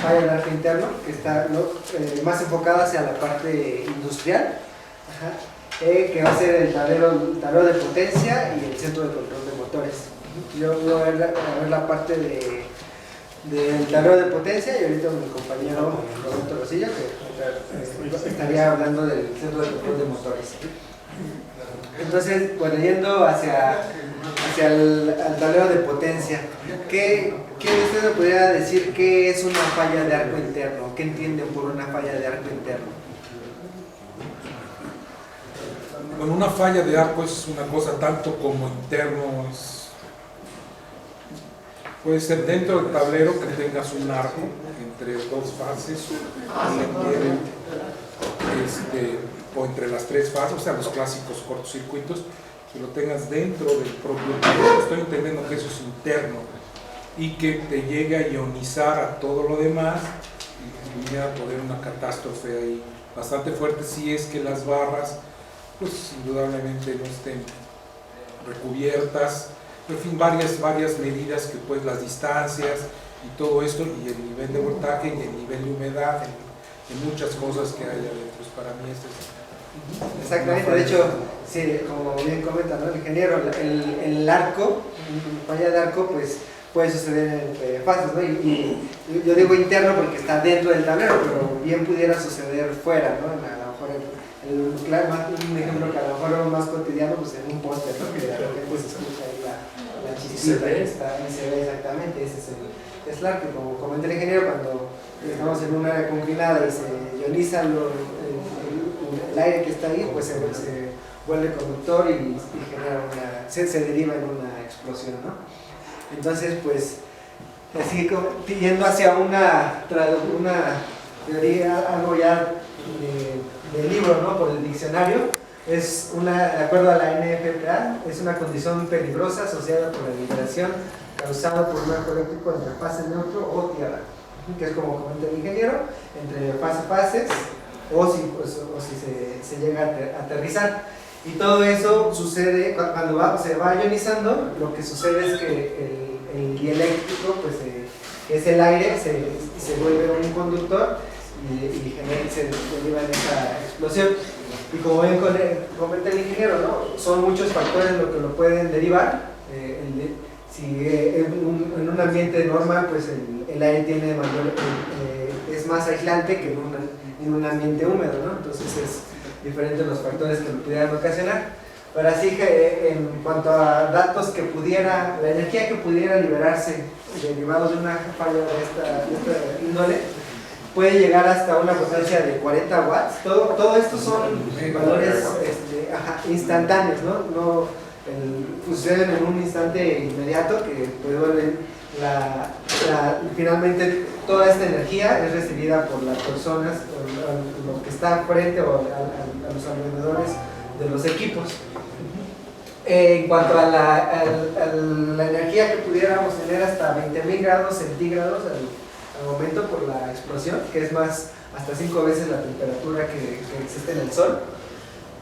falla de arco interno, que está más enfocada hacia la parte industrial, que va a ser el tablero de potencia y el centro de control de motores. Yo voy a ver la parte del tablero de potencia y ahorita mi compañero Roberto Rosillo, que estaría hablando del centro de control de motores. Entonces, bueno, yendo hacia el tablero de potencia, ¿qué usted me podría decir qué es una falla de arco interno? ¿Qué entienden por una falla de arco interno? Bueno, una falla de arco es una cosa tanto como interno, puede ser dentro del tablero que tengas un arco entre dos fases o entre las tres fases, o sea, los clásicos cortocircuitos, que lo tengas dentro del propio tablero. Estoy entendiendo que eso es interno y que te llegue a ionizar a todo lo demás y viniera a poder una catástrofe ahí bastante fuerte si es que las barras pues indudablemente no estén recubiertas, en fin, varias medidas que pues las distancias y todo esto y el nivel de voltaje y el nivel de humedad en muchas cosas que hay adentro. Pues para mí esto es exactamente, de hecho, sí, como bien comenta, ¿no?, el ingeniero, el arco, falla de arco, pues puede suceder entre fases, ¿no? Y yo digo interno porque está dentro del tablero, pero bien pudiera suceder fuera, ¿no? A lo mejor un ejemplo que a lo mejor es más cotidiano, pues en un póster, ¿no?, que de repente pues se escucha ahí la chispita y se ve exactamente, ese es el arco. Como comenta el ingeniero, cuando estamos en un área confinada y se ioniza el aire que está ahí, pues se vuelve conductor y genera se deriva en una explosión, ¿no? Entonces, pues, así como yendo hacia una teoría, algo ya de libro, ¿no?, por el diccionario, es de acuerdo a la NFPA, es una condición peligrosa asociada por la vibración causada por un arco eléctrico entre fase neutro o tierra, que es como comenta el ingeniero, entre fases o si se llega a aterrizar. Y todo eso sucede cuando se va ionizando. Lo que sucede es que el dieléctrico, pues, que es el aire, se vuelve un conductor y se deriva en esa explosión. Y como bien comenta el ingeniero, ¿no?, son muchos factores lo que lo pueden derivar. Si en un ambiente normal, pues el aire tiene es más aislante que en un ambiente húmedo, ¿no? Entonces es diferente los factores que lo pudieran ocasionar. Pero así que en cuanto a datos la energía que pudiera liberarse derivados de una falla de esta índole, puede llegar hasta una potencia de 40 watts. Todo esto son valores instantáneos, ¿no? Suceden en un instante inmediato que vuelven finalmente toda esta energía es recibida por las personas, o lo que está frente o a los alrededores de los equipos. En cuanto a la energía que pudiéramos tener hasta 20.000 grados centígrados al momento por la explosión, que es hasta 5 veces la temperatura que existe en el Sol,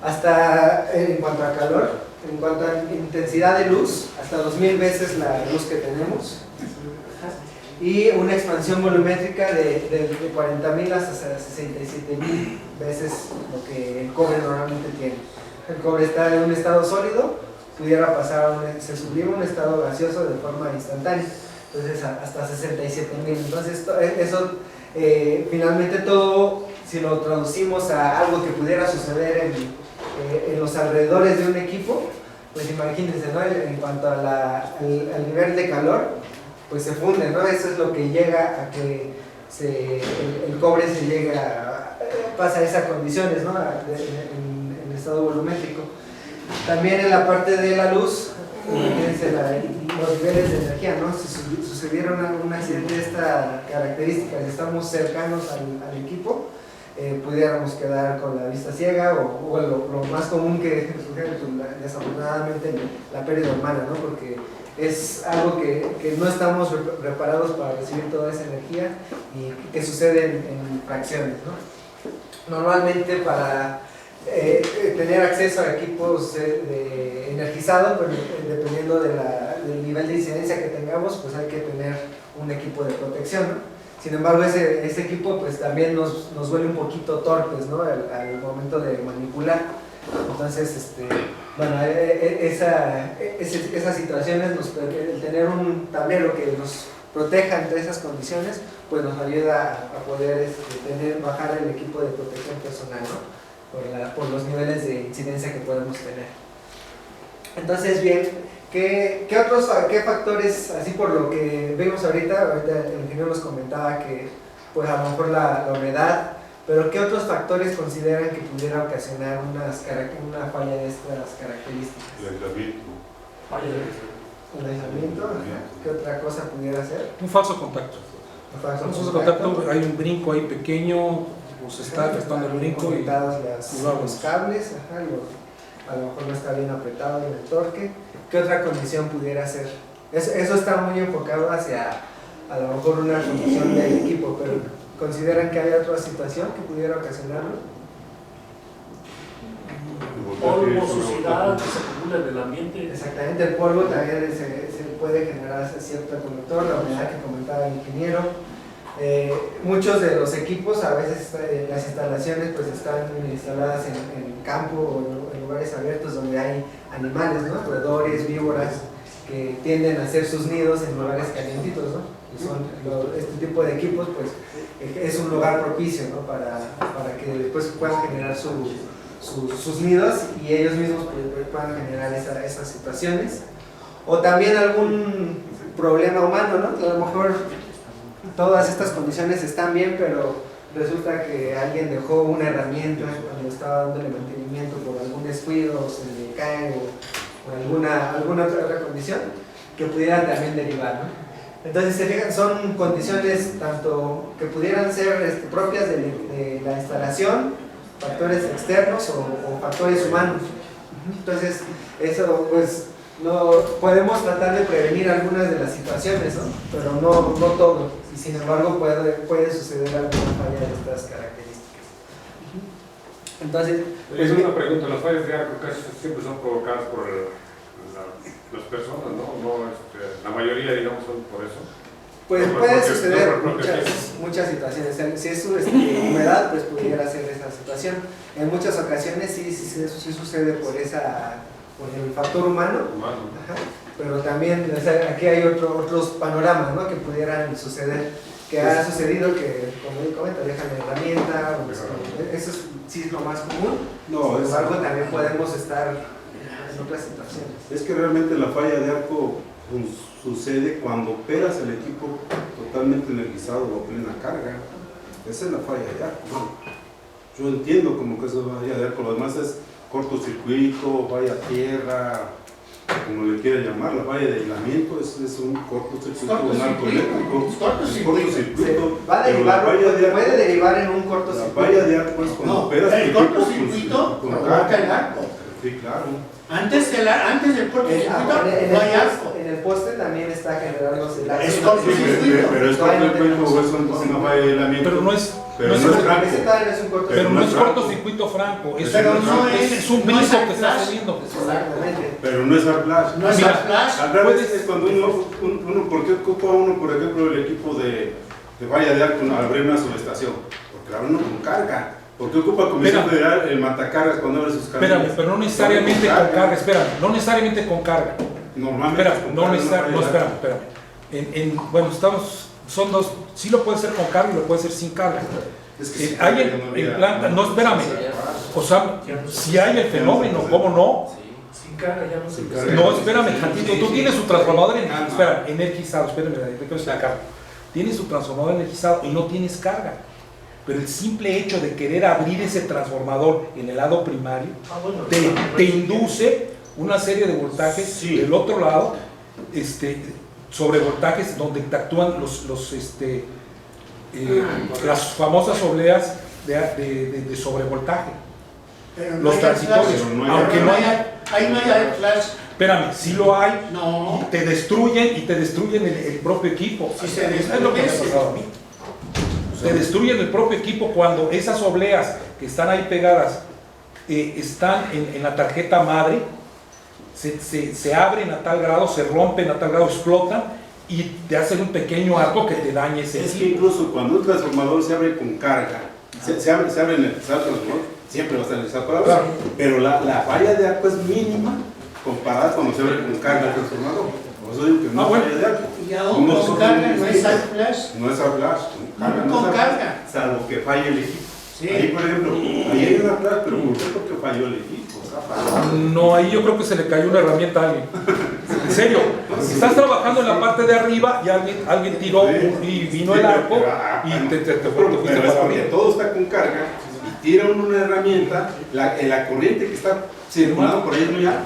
hasta en cuanto a calor, en cuanto a intensidad de luz, hasta 2000 veces la luz que tenemos, y una expansión volumétrica de 40.000 hasta 67.000 veces lo que el cobre normalmente tiene. El cobre está en un estado sólido, pudiera pasar se sublima a un estado gaseoso de forma instantánea, entonces hasta 67.000. Entonces eso finalmente todo, si lo traducimos a algo que pudiera suceder en los alrededores de un equipo, pues imagínense, ¿no?, en cuanto al nivel de calor, pues se funde, ¿no? Eso es lo que llega a que el cobre pasa a esas condiciones, ¿no?, en estado volumétrico. También en la parte de la luz, fíjense los niveles de energía, ¿no? Si sucediera un accidente de esta característica, si estamos cercanos al equipo, pudiéramos quedar con la vista ciega o lo más común que sucede, desafortunadamente, la pérdida humana, ¿no? Porque es algo que no estamos preparados para recibir toda esa energía y que sucede en fracciones, ¿no? Normalmente para tener acceso a equipos energizados, pues, dependiendo del nivel de incidencia que tengamos, pues hay que tener un equipo de protección, ¿no? Sin embargo, ese equipo pues también nos vuelve un poquito torpes, ¿no? Al momento de manipular. Entonces, bueno, esas situaciones, el tener un tablero que nos proteja entre esas condiciones, pues nos ayuda a poder bajar el equipo de protección personal, ¿no? Por los niveles de incidencia que podemos tener. Entonces, bien, ¿qué factores, así por lo que vemos ahorita el ingeniero nos comentaba que pues a lo mejor la humedad, pero ¿qué otros factores consideran que pudiera ocasionar una falla de estas características? El aislamiento, ¿qué otra cosa pudiera ser? Un falso contacto. Un falso contacto, hay un brinco ahí pequeño, pues está gastando el brinco y los cables, a lo mejor no está bien apretado en el torque. ¿Qué otra condición pudiera ser? Eso está muy enfocado hacia a lo mejor una condición del equipo, pero ¿consideran que hay otra situación que pudiera ocasionarlo? Polvo, suciedad que se acumula en el ambiente. Exactamente, el polvo también se puede generar cierto conductor, la humedad que comentaba el ingeniero. Muchos de los equipos, a veces las instalaciones pues están instaladas en campo o en lugares abiertos donde hay animales, ¿no? Roedores, víboras, que tienden a hacer sus nidos en lugares calientitos, ¿no? Y este tipo de equipos pues es un lugar propicio, ¿no? para que después puedan generar sus nidos y ellos mismos pues, puedan generar esas situaciones. O también algún problema humano, ¿no? A lo mejor todas estas condiciones están bien, pero resulta que alguien dejó una herramienta cuando estaba dándole mantenimiento por algún descuido, o se le cae o alguna otra condición que pudieran también derivar, ¿no? Entonces, se fijan, son condiciones tanto que pudieran ser propias de la instalación, factores externos o factores humanos. Entonces, eso pues no podemos tratar de prevenir algunas de las situaciones, ¿no? Pero no todo, y sin embargo puede suceder alguna falla de estas características. Entonces, pues una pregunta, las fallas de arco casi siempre son provocadas por las personas, ¿no? La mayoría, digamos, son por eso. Pues puede suceder muchas situaciones. Si es humedad, pues pudiera ser esa situación. En muchas ocasiones sí sucede por el factor humano. Ajá. Pero también, o sea, aquí hay otros panoramas, ¿no? Que pudieran suceder, que ha sucedido que, como yo comento, dejan la herramienta, eso sí es lo más común. Sin embargo, también podemos estar en otras situaciones. Es que realmente la falla de arco sucede cuando operas el equipo totalmente energizado o a plena carga. Esa es la falla de arco, ¿no? Yo entiendo como que esa es la falla de arco, lo demás es cortocircuito, falla tierra, como le quieran llamar. La falla de aislamiento es un cortocircuito, un arco eléctrico, cortocircuito. Puede derivar en un cortocircuito. La falla de arco es cuando operas el cortocircuito provoca el arco. Sí, claro. Antes del cortocircuito no hay arco. En el poste también está generándose el arco. Es cortocircuito. Pero es cortocircuito, es una falla de aislamiento. Pero no es franco. Pero no es cortocircuito franco, es un brinco que está subiendo. Exactamente. Pero no es hard flash. No es hard flash. Hard flash es cuando ¿por qué ocupa uno, por ejemplo, el equipo de falla de arco al abrir una subestación? Porque la abre uno con carga. ¿Por qué ocupa Comisión Federal el matacargas cuando abre sus cargas? Espérame, pero no necesariamente con carga, espérame, no necesariamente con carga. Normalmente. Espérame, bueno, son dos, sí lo puede ser con carga y lo puede ser sin carga. Es que Hay en planta, no, espérame, o sea, si hay el fenómeno, ¿cómo no? Sin carga ya no se carga. No, espérame, tantito, tú tienes su transformador energizado, espérame, déjame explicar. Tienes su transformador energizado y no tienes carga. Pero el simple hecho de querer abrir ese transformador en el lado primario te induce una serie de voltajes del otro lado, sobrevoltajes donde actúan las famosas obleas de sobrevoltaje, los transitorios, aunque no haya. Ahí no hay flash. Espérame, sí lo hay, No. y te destruyen el propio equipo. Sí, se Es lo que me ha pasado a mí. Te destruyen el propio equipo cuando esas obleas que están ahí pegadas están en la tarjeta madre, se abren a tal grado, se rompen a tal grado, explotan y te hacen un pequeño arco que te dañe ese Es que equipo. incluso cuando un transformador se abre con carga, se abre en el transformador, siempre va a estar en esa palabra, Claro. pero la falla de arco es mínima comparada cuando se abre con carga el transformador. Por eso digo que no es bueno. falla de arco. Y aún con carga no es al flash. No es a flash, con carga. Con es a- carga. Salvo que falle el equipo. Sí. Ahí, por ejemplo, ahí hay una flash, pero ¿por qué? Porque falló el equipo. O sea, falló. No, ahí yo creo que se le cayó una herramienta a alguien. En serio, estás trabajando en la parte de arriba y alguien tiró y vino el arco y te Pero fuiste es para porque arriba. todo está con carga y tiran una herramienta, la corriente que está circulando por ahí es muy alta.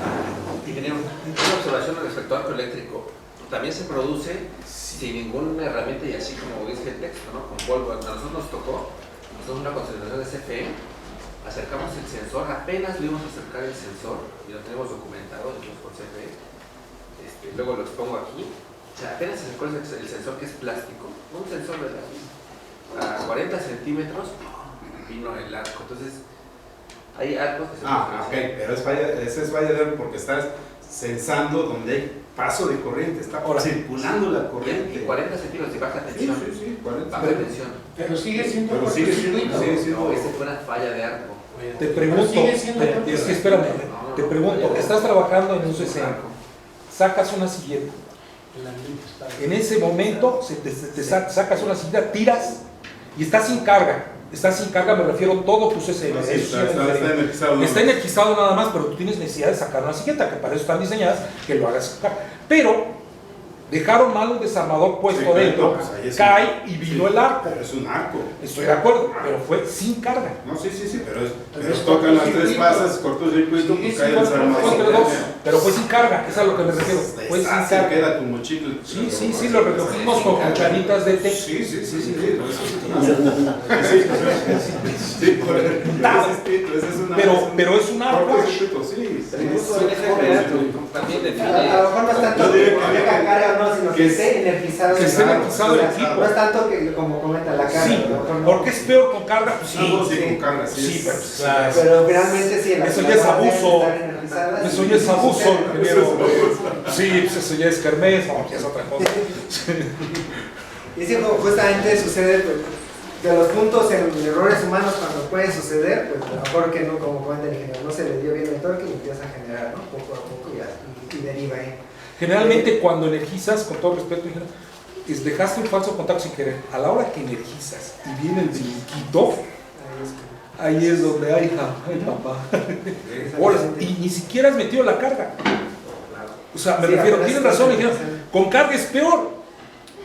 Ingeniero, una observación respecto al arco eléctrico. También se produce sin ninguna herramienta y así como dice el texto, ¿no? Con polvo. A nosotros nos tocó, nosotros una concentración de CFE, acercamos el sensor, apenas le íbamos a acercar el sensor y lo tenemos documentado, incluso por CFE. Luego lo expongo aquí. O sea, apenas se acercó el sensor que es plástico, un sensor de a 40 centímetros, vino el arco. Entonces, hay arcos que se Ok, pero esa es falla de arco porque estás sensando donde hay paso de corriente, está Ahora, circulando la y corriente. 40 centímetros de baja Sí, tensión. sí, 40. Baja tensión. Pero sigue siendo Pero sigue siendo- cortocircuito. sigue No, ese fue una falla de arco. Te pregunto, sigue siendo es que espérame, te pregunto, estás trabajando en un CC, sacas una silleta, en ese momento sacas una silleta, tiras y estás sin carga. Estás sin carga, me refiero a todo tu CCM. Sí, Eso sí está me refiero. energizado, ¿no? Está energizado nada más, pero tú tienes necesidad de sacar una silleta, que para eso están diseñadas, que lo hagas sacar. Pero dejaron mal un desarmador puesto Sí, claro, dentro, pues ahí es cae y vino Sí, el arco. Pero es un arco. Estoy de acuerdo, pero fue sin carga. No, sí, pero es tocan las tres cortocircuito. fasas, cortocircuito, Sí, pues sí, cae el Fue desarmador. entre dos, pero fue sin carga, es a lo que me refiero. Fue sin Se carga. queda como chicle. Sí, lo recogimos con cucharitas de té. Sí. Ese es una. Pero es un arco. Cortocircuito, sí. Incluso el FFA también define. A lo mejor no es tanto Yo que diría que tenga carga o no, sino que esté energizado. Que esté el energizado el equipo. equipo. No es tanto que, como comenta, la carga. Sí, a lo mejor no. porque es peor con carga. Pues Sí, sí, con carga, sí, pero sí. claro. Pero finalmente sí. Eso ya es abuso. Eso ya es abuso, ¿no? ingeniero. Sí, pues eso ya es kermés, no, ya es otra cosa. Y sí, justamente sucede pues, de los puntos en errores humanos cuando puede suceder, pues a lo mejor que no, como comenta el ingeniero, no se le dio bien el torque y empieza a generar, ¿no? Poco a poco y deriva ahí. Generalmente cuando energizas, con todo respeto, ingeniero, dejaste un falso contacto sin querer. A la hora que energizas y viene el brinquito, ahí es donde hay papá. Hola, y ni siquiera has metido la carga. O sea, me Sí, refiero, apenas tienes está razón, ingeniero, energizando. con carga es peor.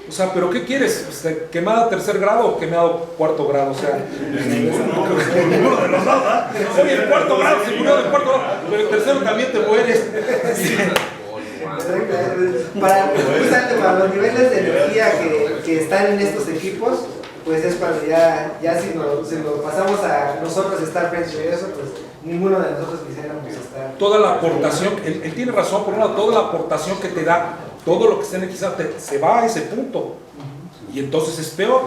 O sea, ¿pero qué quieres? ¿Quemada tercer grado o quemado cuarto grado? O sea, ninguno de los dos, ¿verdad? Oye, el cuarto grado, se murió del cuarto grado, pero el tercero también te mueres. Justamente para los niveles de energía que están en estos equipos, pues es cuando ya si lo pasamos a nosotros estar frente a eso, pues ninguno de nosotros quisiéramos estar. Toda la aportación, él tiene razón, por un lado, toda la aportación que te da, todo lo que está energizado, se va a ese punto. Y entonces es peor.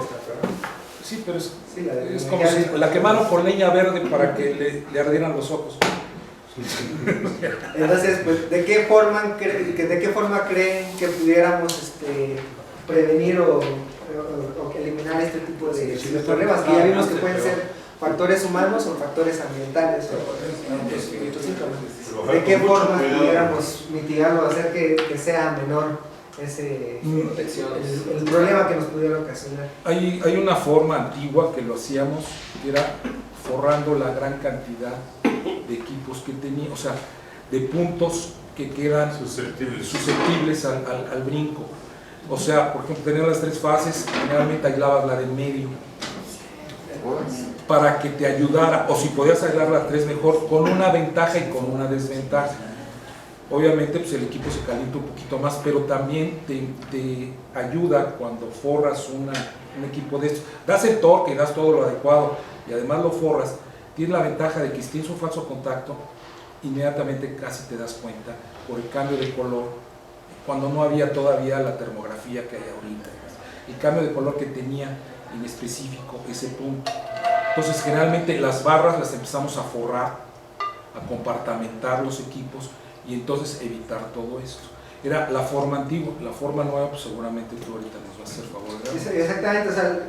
Sí, pero es como si la quemaron con leña verde para que le ardieran los ojos. Entonces, pues, ¿de qué forma creen que pudiéramos prevenir o eliminar este tipo de problemas? Que ya vimos que pueden ser factores humanos o factores ambientales o estos síntomas. ¿De qué forma pudiéramos mitigarlo, hacer que sea menor el problema que nos pudiera ocasionar? Hay una forma antigua que lo hacíamos, que era forrando la gran cantidad de equipos que tenía, o sea, de puntos que quedan susceptibles al brinco. O sea, por ejemplo, tener las tres fases, generalmente aislabas la del medio para que te ayudara, o si podías aislar las tres mejor, con una ventaja y con una desventaja. Obviamente pues el equipo se calienta un poquito más, pero también te ayuda cuando forras un equipo de estos. Das el torque y das todo lo adecuado y además lo forras. Tiene la ventaja de que si tienes un falso contacto, inmediatamente casi te das cuenta por el cambio de color, cuando no había todavía la termografía que hay ahorita. El cambio de color que tenía en específico ese punto. Entonces generalmente las barras las empezamos a forrar, a compartamentar los equipos y entonces evitar todo esto. era la forma antigua. La forma nueva, pues seguramente tú ahorita nos vas a hacer favor de Exactamente, o sea,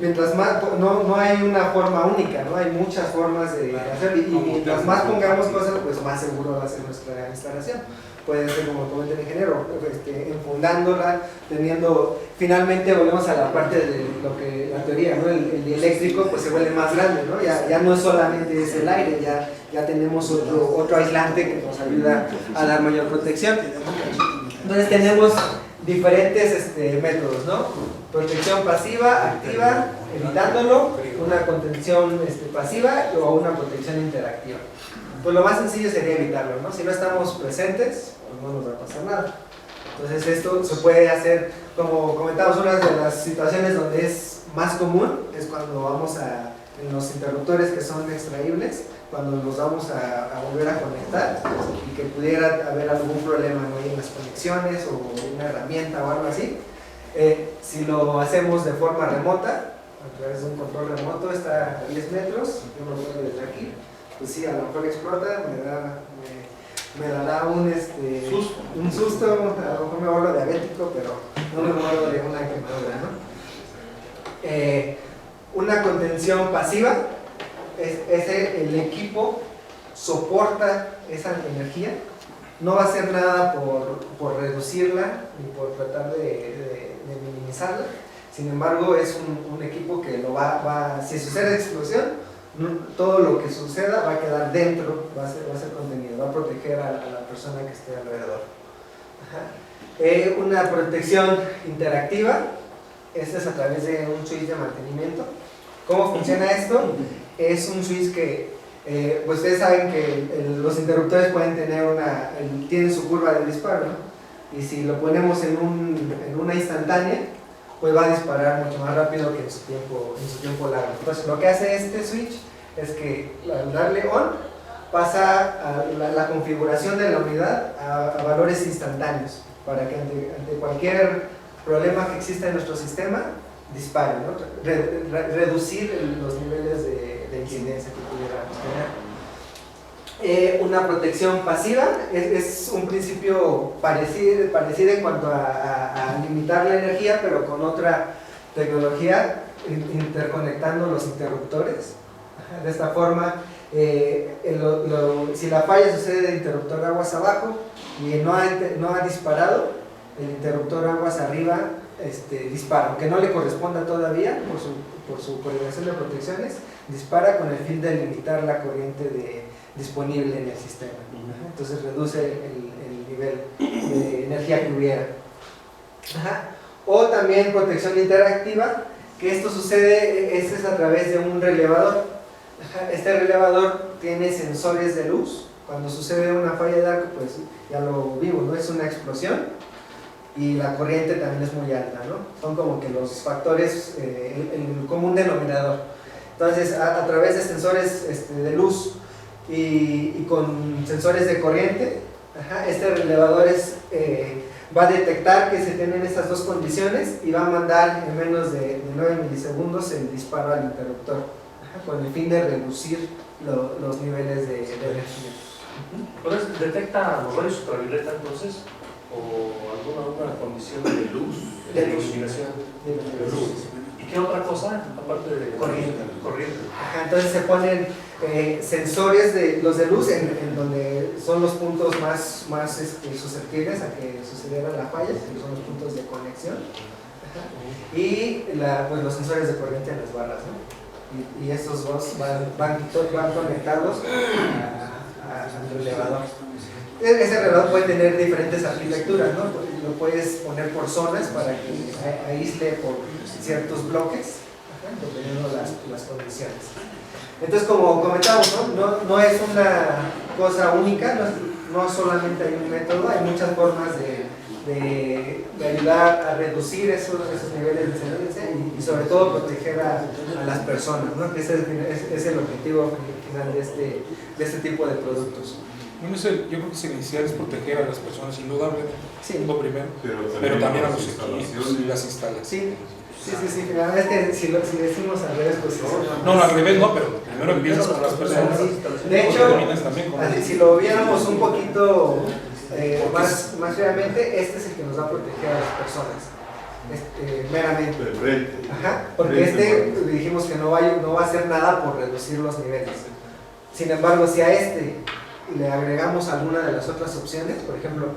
mientras más, no hay una forma única, ¿no? Hay muchas formas de hacerlo y mientras más pongamos cosas, pues más seguro va a ser nuestra instalación. Puede ser, como comenta el ingeniero, enfundándola, finalmente volvemos a la parte de lo que la teoría, ¿no? El eléctrico pues se vuelve más grande, ¿no? Ya no solamente es el aire, ya tenemos otro aislante que nos ayuda a dar mayor protección. Entonces tenemos diferentes métodos, ¿no? Protección pasiva, activa, evitándolo, una contención pasiva o una protección interactiva. Pues lo más sencillo sería evitarlo, ¿no? Si no estamos presentes, pues no nos va a pasar nada. Entonces esto se puede hacer, como comentamos, una de las situaciones donde es más común es cuando vamos en los interruptores que son extraíbles, cuando nos vamos a volver a conectar y que pudiera haber algún problema, ¿no? En las conexiones o una herramienta o algo así. Si lo hacemos de forma remota, a través de un control remoto, está a 10 metros, yo lo puedo desde aquí. Pues sí, a lo mejor explota, me dará un susto, a lo mejor me vuelvo diabético, pero no me muero de una quemadura, ¿no? Una contención pasiva, el equipo soporta esa energía, no va a hacer nada por reducirla ni por tratar de minimizarla, sin embargo es un equipo que si sucede explosión, todo lo que suceda va a quedar dentro, va a ser contenido, va a proteger a la persona que esté alrededor. Una protección interactiva, esta es a través de un switch de mantenimiento. ¿Cómo funciona esto? Es un switch que, pues ustedes saben que los interruptores pueden tener tienen su curva de disparo, ¿no? Y si lo ponemos en una instantánea, pues va a disparar mucho más rápido que en su tiempo largo. Entonces lo que hace este switch es que al darle on pasa a la configuración de la unidad a valores instantáneos para que ante cualquier problema que exista en nuestro sistema dispare, ¿no? Reducir los niveles de incidencia que pudiéramos tener. Una protección pasiva es un principio parecido en cuanto a limitar la energía, pero con otra tecnología, interconectando los interruptores. De esta forma, si la falla sucede del interruptor aguas abajo y no ha disparado, el interruptor aguas arriba dispara, aunque no le corresponda todavía por su coordinación de protecciones, dispara con el fin de limitar la corriente disponible en el sistema. Entonces reduce el nivel de energía que hubiera. O también protección interactiva, que esto sucede es a través de un relevador. Este relevador tiene sensores de luz. Cuando sucede una falla de arco, pues ya lo vimos, ¿no? Es una explosión y la corriente también es muy alta, ¿no? Son como que los factores, el común denominador. Entonces, a través de sensores de luz y con sensores de corriente, este relevador va a detectar que se tienen estas dos condiciones y va a mandar en menos de 9 milisegundos el disparo al interruptor, con el fin de reducir los niveles de energía. Entonces, ¿detecta los rayos ultravioleta entonces? ¿O alguna condición de luz? De iluminación. De luz. ¿Y qué otra cosa aparte de corriente? Entonces se ponen sensores los de luz en donde son los puntos más susceptibles a que sucediera la falla, que son los puntos de conexión. Y pues los sensores de corriente en las barras, ¿no? Y estos dos van conectados al relevador. Ese relevador puede tener diferentes arquitecturas, ¿no? Lo puedes poner por zonas para que aísle por ciertos bloques, dependiendo las condiciones. Entonces, como comentamos, no es una cosa única, no solamente hay un método, hay muchas formas de ayudar a reducir esos niveles de incidencia y sobre todo proteger a las personas, ¿no? Ese es el objetivo final de este tipo de productos. Bueno, yo creo que el inicial es proteger a las personas, indudablemente, sí. Lo primero, pero también a los equipos y las instalaciones. Sí, la verdad es que si decimos al revés, pues... No, al revés no, pero primero empiezas con las personas. Sí. De hecho, si lo viéramos un poquito más realmente, este es el que nos va a proteger a las personas, meramente. De frente. Ajá, porque dijimos que no va a hacer nada por reducir los niveles. Sin embargo, si a este le agregamos alguna de las otras opciones, por ejemplo,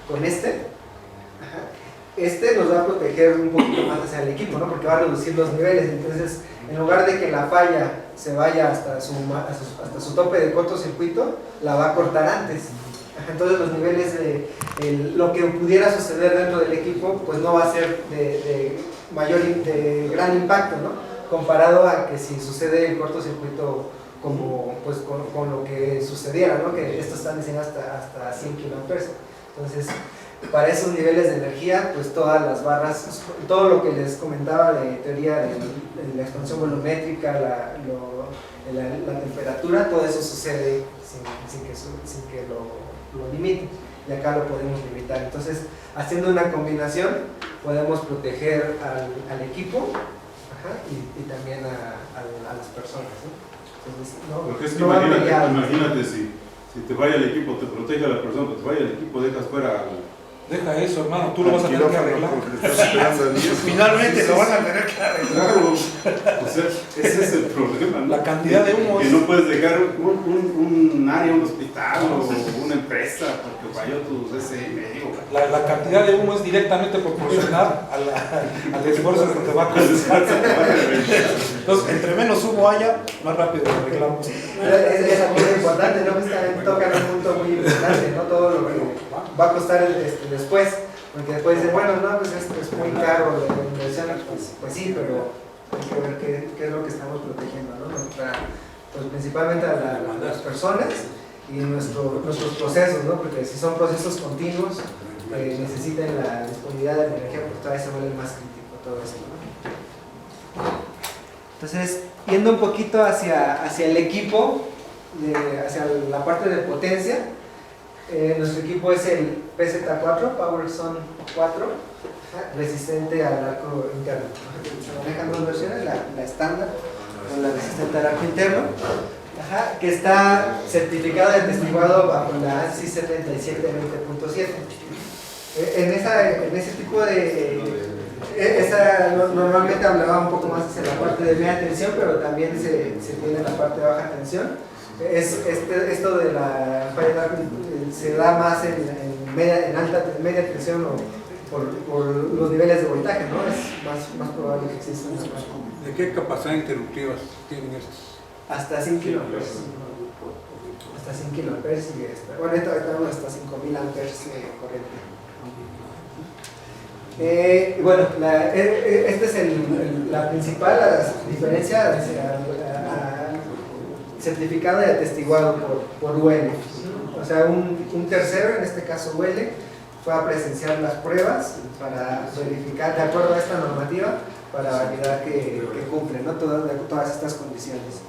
con este nos va a proteger un poquito más hacia el equipo, ¿no? Porque va a reducir los niveles. Entonces, en lugar de que la falla se vaya hasta su tope de cortocircuito, la va a cortar antes. Entonces los niveles lo que pudiera suceder dentro del equipo pues no va a ser de gran impacto, ¿no? Comparado a que si sucede el cortocircuito como pues con lo que sucediera, ¿no? Que estos están diseñados hasta 100 kA. Entonces para esos niveles de energía pues todas las barras, todo lo que les comentaba de teoría de la expansión volumétrica, la temperatura, todo eso sucede sin que lo limite, y acá lo podemos limitar. Entonces, haciendo una combinación, podemos proteger al equipo y también a las personas, ¿no? Entonces, Porque es que no imagínate si te falla el equipo, te protege a la persona, pero te falla el equipo, dejas fuera al... Deja eso, hermano, tú lo vas a tener que arreglar. Finalmente lo van a tener que arreglar. Claro, o sea, ese es el problema, ¿no? La cantidad de humos. Que no puedes dejar un área, un hospital o una empresa porque falló tu CCI. La cantidad de humo es directamente proporcional al esfuerzo que te va a costar. Entonces, entre menos humo haya, más rápido lo arreglamos. Es algo muy importante, ¿no? También tocan un punto muy importante, ¿no? Todo lo que va a costar después, porque después dicen, bueno, no, pues es muy caro la inversión, pues sí, pero hay que ver qué es lo que estamos protegiendo, ¿no? Pues principalmente a las personas y nuestros procesos, ¿no? Porque si son procesos continuos que necesiten la disponibilidad de energía, pues todavía se vuelve más crítico todo eso, ¿no? Entonces, yendo un poquito hacia el equipo, hacia la parte de potencia, nuestro equipo es el PZ4, PowerZone 4, resistente al arco interno. Se manejan dos versiones, la estándar o la resistente al arco interno, que está certificado y atestiguado bajo la ANSI 7720.7. En ese tipo de... normalmente hablaba un poco más hacia la parte de media tensión, pero también se tiene la parte de baja tensión. Esto de la falla de arco se da más en media tensión o por los niveles de voltaje, ¿no? Es más probable que exista una falla. ¿De qué capacidad interruptivas tienen estos? Hasta 100 kA. Hasta 100 kA y bueno, ahorita tenemos hasta 5000 amperes corriente. Bueno, esta es la principal diferencia certificado y atestiguado por UL. O sea, un tercero, en este caso UL, fue a presenciar las pruebas para verificar, de acuerdo a esta normativa, para validar que cumple, ¿no? todas estas condiciones.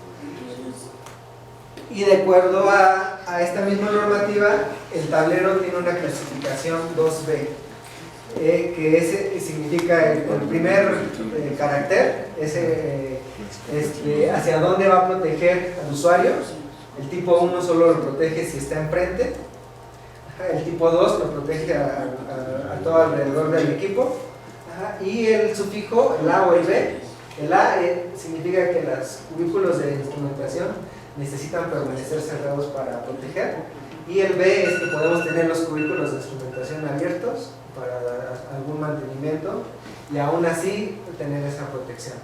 Y de acuerdo a esta misma normativa, el tablero tiene una clasificación 2B. Que ese significa el primer carácter, hacia dónde va a proteger al usuario. El tipo 1 solo lo protege si está enfrente, el tipo 2 lo protege a todo alrededor del equipo, y el sufijo, el A o el B. El A significa que los cubículos de instrumentación necesitan permanecer cerrados para proteger, y el B es que podemos tener los cubículos de instrumentación abiertos para algún mantenimiento y aún así tener esa protección.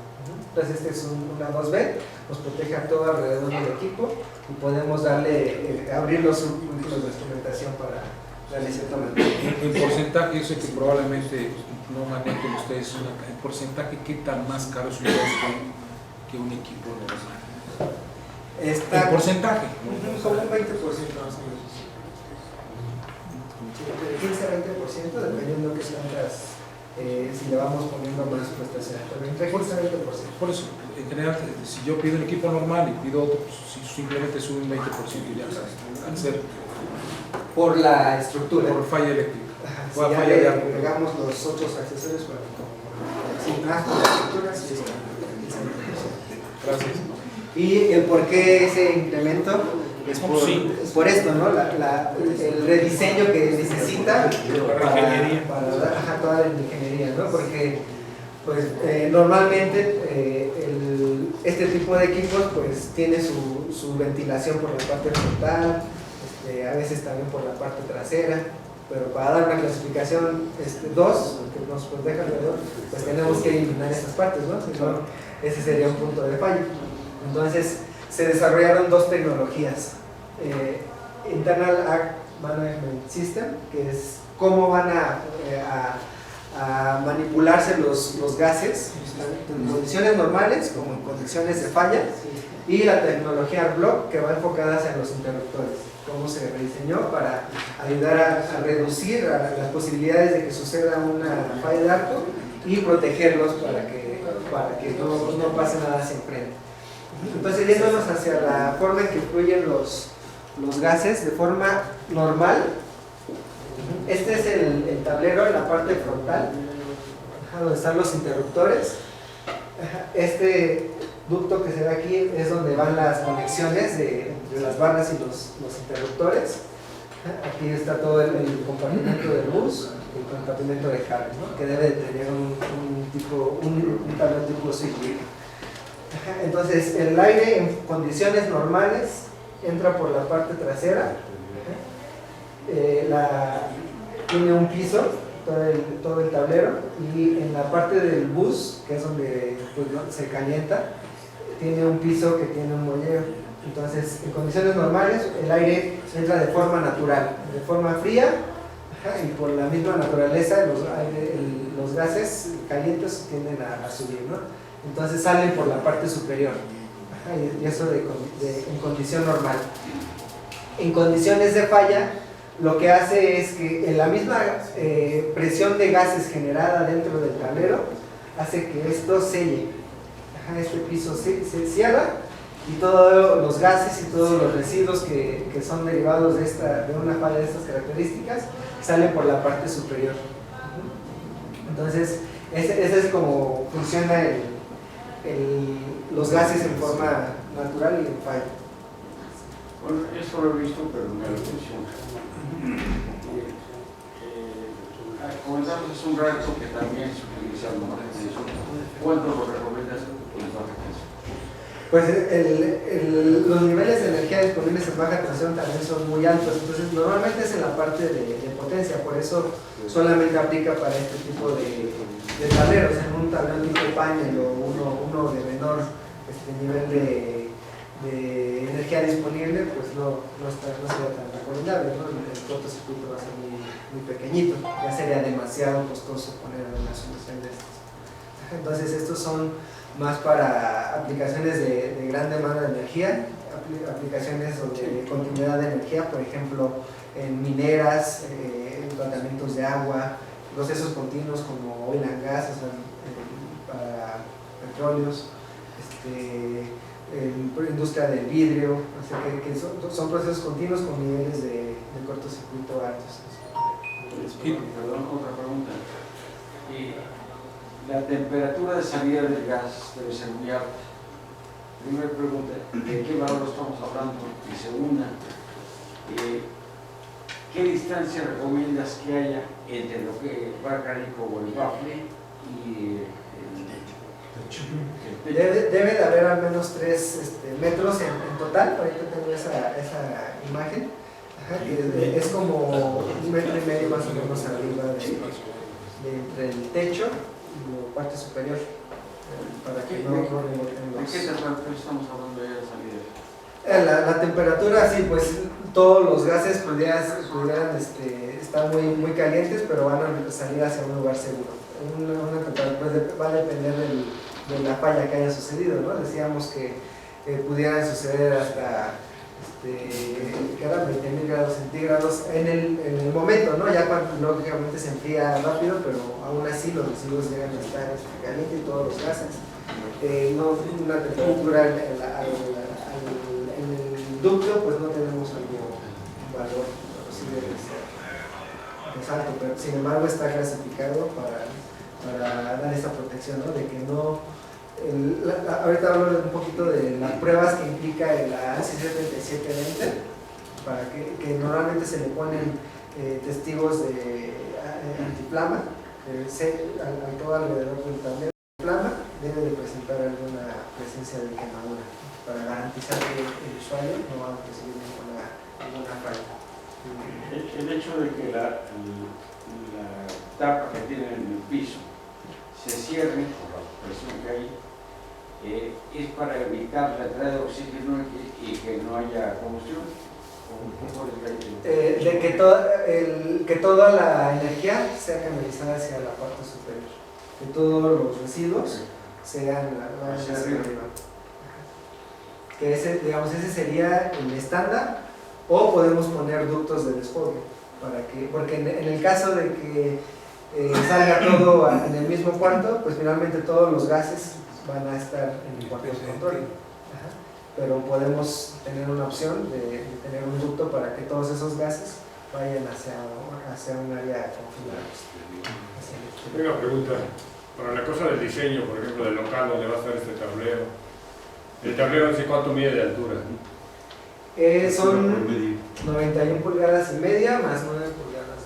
Entonces este es una 2B, nos protege a todo alrededor del equipo y podemos abrir los cubículos de instrumentación para darle cierto mantenimiento. En porcentaje, yo sé que probablemente no manejen ustedes en porcentaje, ¿qué tan más caro es un costo que un equipo normal? En porcentaje. Como un 20% más o menos. 15-20%, dependiendo de qué tantas, si le vamos poniendo más prestaciones, pero entre 15 y 20%. Por eso, en general, si yo pido un equipo normal y pido otro, pues, si simplemente sube un 20% y ya, al ser por la estructura. por falla eléctrica. Si ya le agregamos los otros accesorios para las estructuras, sí, Gracias. y el por qué ese incremento, es Sí. por esto, ¿no? El rediseño que necesita Para la ingeniería. para toda la ingeniería, ¿no? Porque pues normalmente este tipo de equipos pues tiene su ventilación por la parte frontal, a veces también por la parte trasera, pero para dar una clasificación 2, que nos proteja alrededor, pues tenemos que eliminar esas partes, ¿no? Si no, ese sería un punto de fallo. Entonces se desarrollaron dos tecnologías, Internal Air Management System, que es cómo van a manipularse los gases en condiciones normales como en condiciones de falla, y la tecnología ArcBlock, que va enfocada hacia los interruptores, cómo se rediseñó para ayudar a reducir las posibilidades de que suceda una falla de arco y protegerlos para que no pase nada hacia enfrente. Entonces, yéndonos hacia la forma en que fluyen los gases de forma normal, este es el tablero en la parte frontal, donde están los interruptores. Este ducto que se ve aquí es donde van las conexiones de las barras y los interruptores. Aquí está todo el compartimento de luz, el compartimento de carga, ¿no? Que debe de tener un tablero tipo switch. Entonces el aire en condiciones normales entra por la parte trasera, tiene un piso, todo el tablero, y en la parte del bus, que es donde pues, se calienta, tiene un piso que tiene un molleo. Entonces, en condiciones normales, el aire entra de forma natural, de forma fría, y por la misma naturaleza, los gases calientes tienden a subir, ¿no? Entonces salen por la parte superior, y eso en condición normal. En condiciones de falla, lo que hace es que en la misma presión de gases generada dentro del tablero hace que esto selle. Este piso se cierra y todos los gases y todos los residuos que son derivados de una falla de estas características salen por la parte superior. Entonces, ese es como funciona los gases en forma natural y en falla. Bueno, esto lo he visto, pero me lo funciona. Comentamos es un reactor que también se utiliza en baja tensión. ¿Cuánto lo recomiendas en baja tensión? Pues los niveles de energía disponibles en baja tensión también son muy altos, entonces normalmente es en la parte de potencia, por eso solamente aplica para este tipo de tableros. En un tablero tipo panel o uno de menor nivel de energía disponible, pues no sería tan recomendable, ¿no? El cortocircuito va a ser muy pequeñito, ya sería demasiado costoso poner una solución de estas. Entonces estos son más para aplicaciones de gran demanda de energía, aplicaciones de continuidad de energía, por ejemplo en mineras, en tratamientos de agua, procesos continuos como oil and gas, o sea, para petróleos, industria del vidrio, o sea, que son procesos continuos con niveles de cortocircuito altos. Perdón, otra pregunta. La temperatura de salida del gas debe ser muy alta. Primera pregunta, ¿de qué valor estamos hablando? Y segunda, ¿qué distancia recomiendas que haya entre lo que va cálico o el bafle y el techo? Debe de haber al menos 3 metros en total. Ahorita tengo esa imagen. Es como 1,5 metros más o menos arriba entre el techo y la parte superior, para que no reboten ¿De qué temperatura estamos hablando de la salida? La temperatura, sí, pues todos los gases pudieran estar muy calientes, pero van a salir hacia un lugar seguro. Una temperatura va a depender de la falla que haya sucedido, ¿no? Decíamos que pudieran suceder hasta que eran 20.000 grados centígrados en el momento, ¿no? Ya cuando lógicamente se enfría rápido, pero aún así los residuos llegan a estar calientes y todos los gases. Una temperatura en el ducto, pues no tenemos algún valor, pero sí debe ser alto, pero sin embargo está clasificado para dar esa protección, ¿no? De que no ahorita hablo un poquito de las pruebas que implica la ANSI 3720, para que normalmente se le ponen testigos de antiflama, al todo alrededor del tablero. Flama debe de presentar alguna presencia de quemadura para garantizar que el usuario no va a recibir ninguna falla. El hecho de que la tapa que tiene en el piso se cierre por la presión que hay, es para evitar la entrada de oxígeno y que no haya combustión. De que toda la energía sea canalizada hacia la parte superior, que todos los residuos sean hacia arriba. Que ese sería el estándar, o podemos poner ductos de desfogue, porque en el caso de que salga todo en el mismo cuarto, pues finalmente todos los gases van a estar en el cuarto de control. Pero podemos tener una opción de tener un ducto para que todos esos gases vayan hacia un área confinada. Tengo una pregunta. Para la cosa del diseño, por ejemplo, del local donde va a estar este tablero, ¿el tablero no sé cuánto mide de altura? Son 91 pulgadas y media más 9 pulgadas.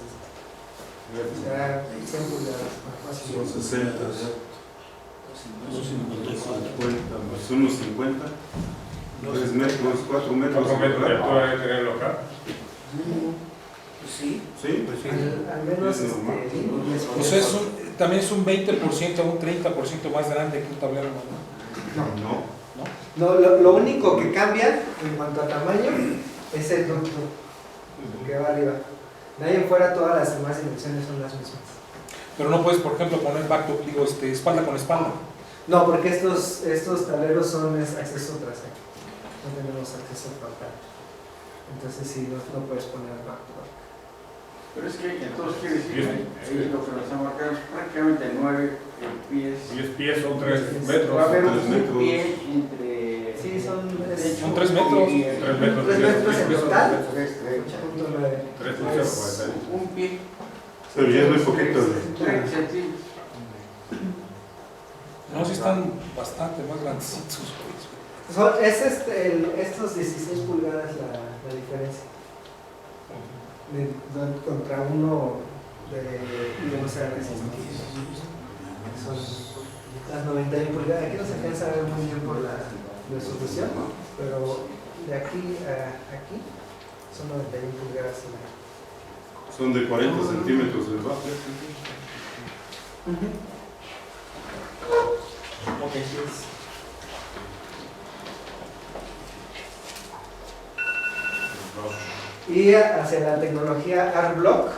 O sea, 100 pulgadas. Son 60. Son unos 50. 3 metros, 4 metros. 4 metros de altura debe tener el local. Sí. Sí, pues sí. Al menos Es normal. Pues también es un 20% o un 30% más grande que un tablero normal. No. Lo único que cambia en cuanto a tamaño es el ducto que va arriba. De ahí en fuera todas las demás dimensiones son las mismas. Pero no puedes, por ejemplo, poner backdrop, espalda con espalda. No, porque estos tableros son acceso trasero. No tenemos acceso frontal. Entonces sí, no puedes poner backdrop. Pero es que entonces quiere decir que ahí lo que nos han marcado es prácticamente 9 pies. 10 pies son 3 metros. Va a haber 3 un metros. pie entre. Sí, son Son 3 metros. 3 metros. 3 metros en total. 3,9. 3.9. Un pie. Pero ya es muy poquito. 30 centímetros. No, sí están bastante más grandecitos. Es estos 16 pulgadas la diferencia. Contra uno de no sé, son las 91 pulgadas. Aquí no se alcanza a ver muy bien por la resolución, pero de aquí a aquí son 91 pulgadas. Son de 40 centímetros de bajo. Y hacia la tecnología ArcBlock,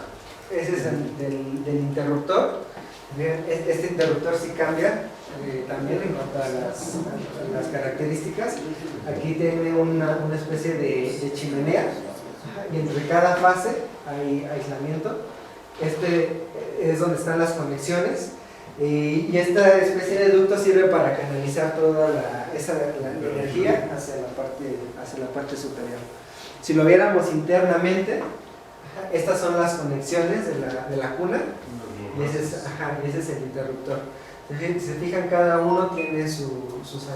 ese es del interruptor. Este interruptor sí cambia también en cuanto a las características. Aquí tiene una especie de chimenea y entre cada fase hay aislamiento. Este es donde están las conexiones y esta especie de ducto sirve para canalizar toda la energía hacia la parte superior. Si lo viéramos internamente, estas son las conexiones de la cuna y ese es el interruptor. Si se fijan, cada uno tiene sus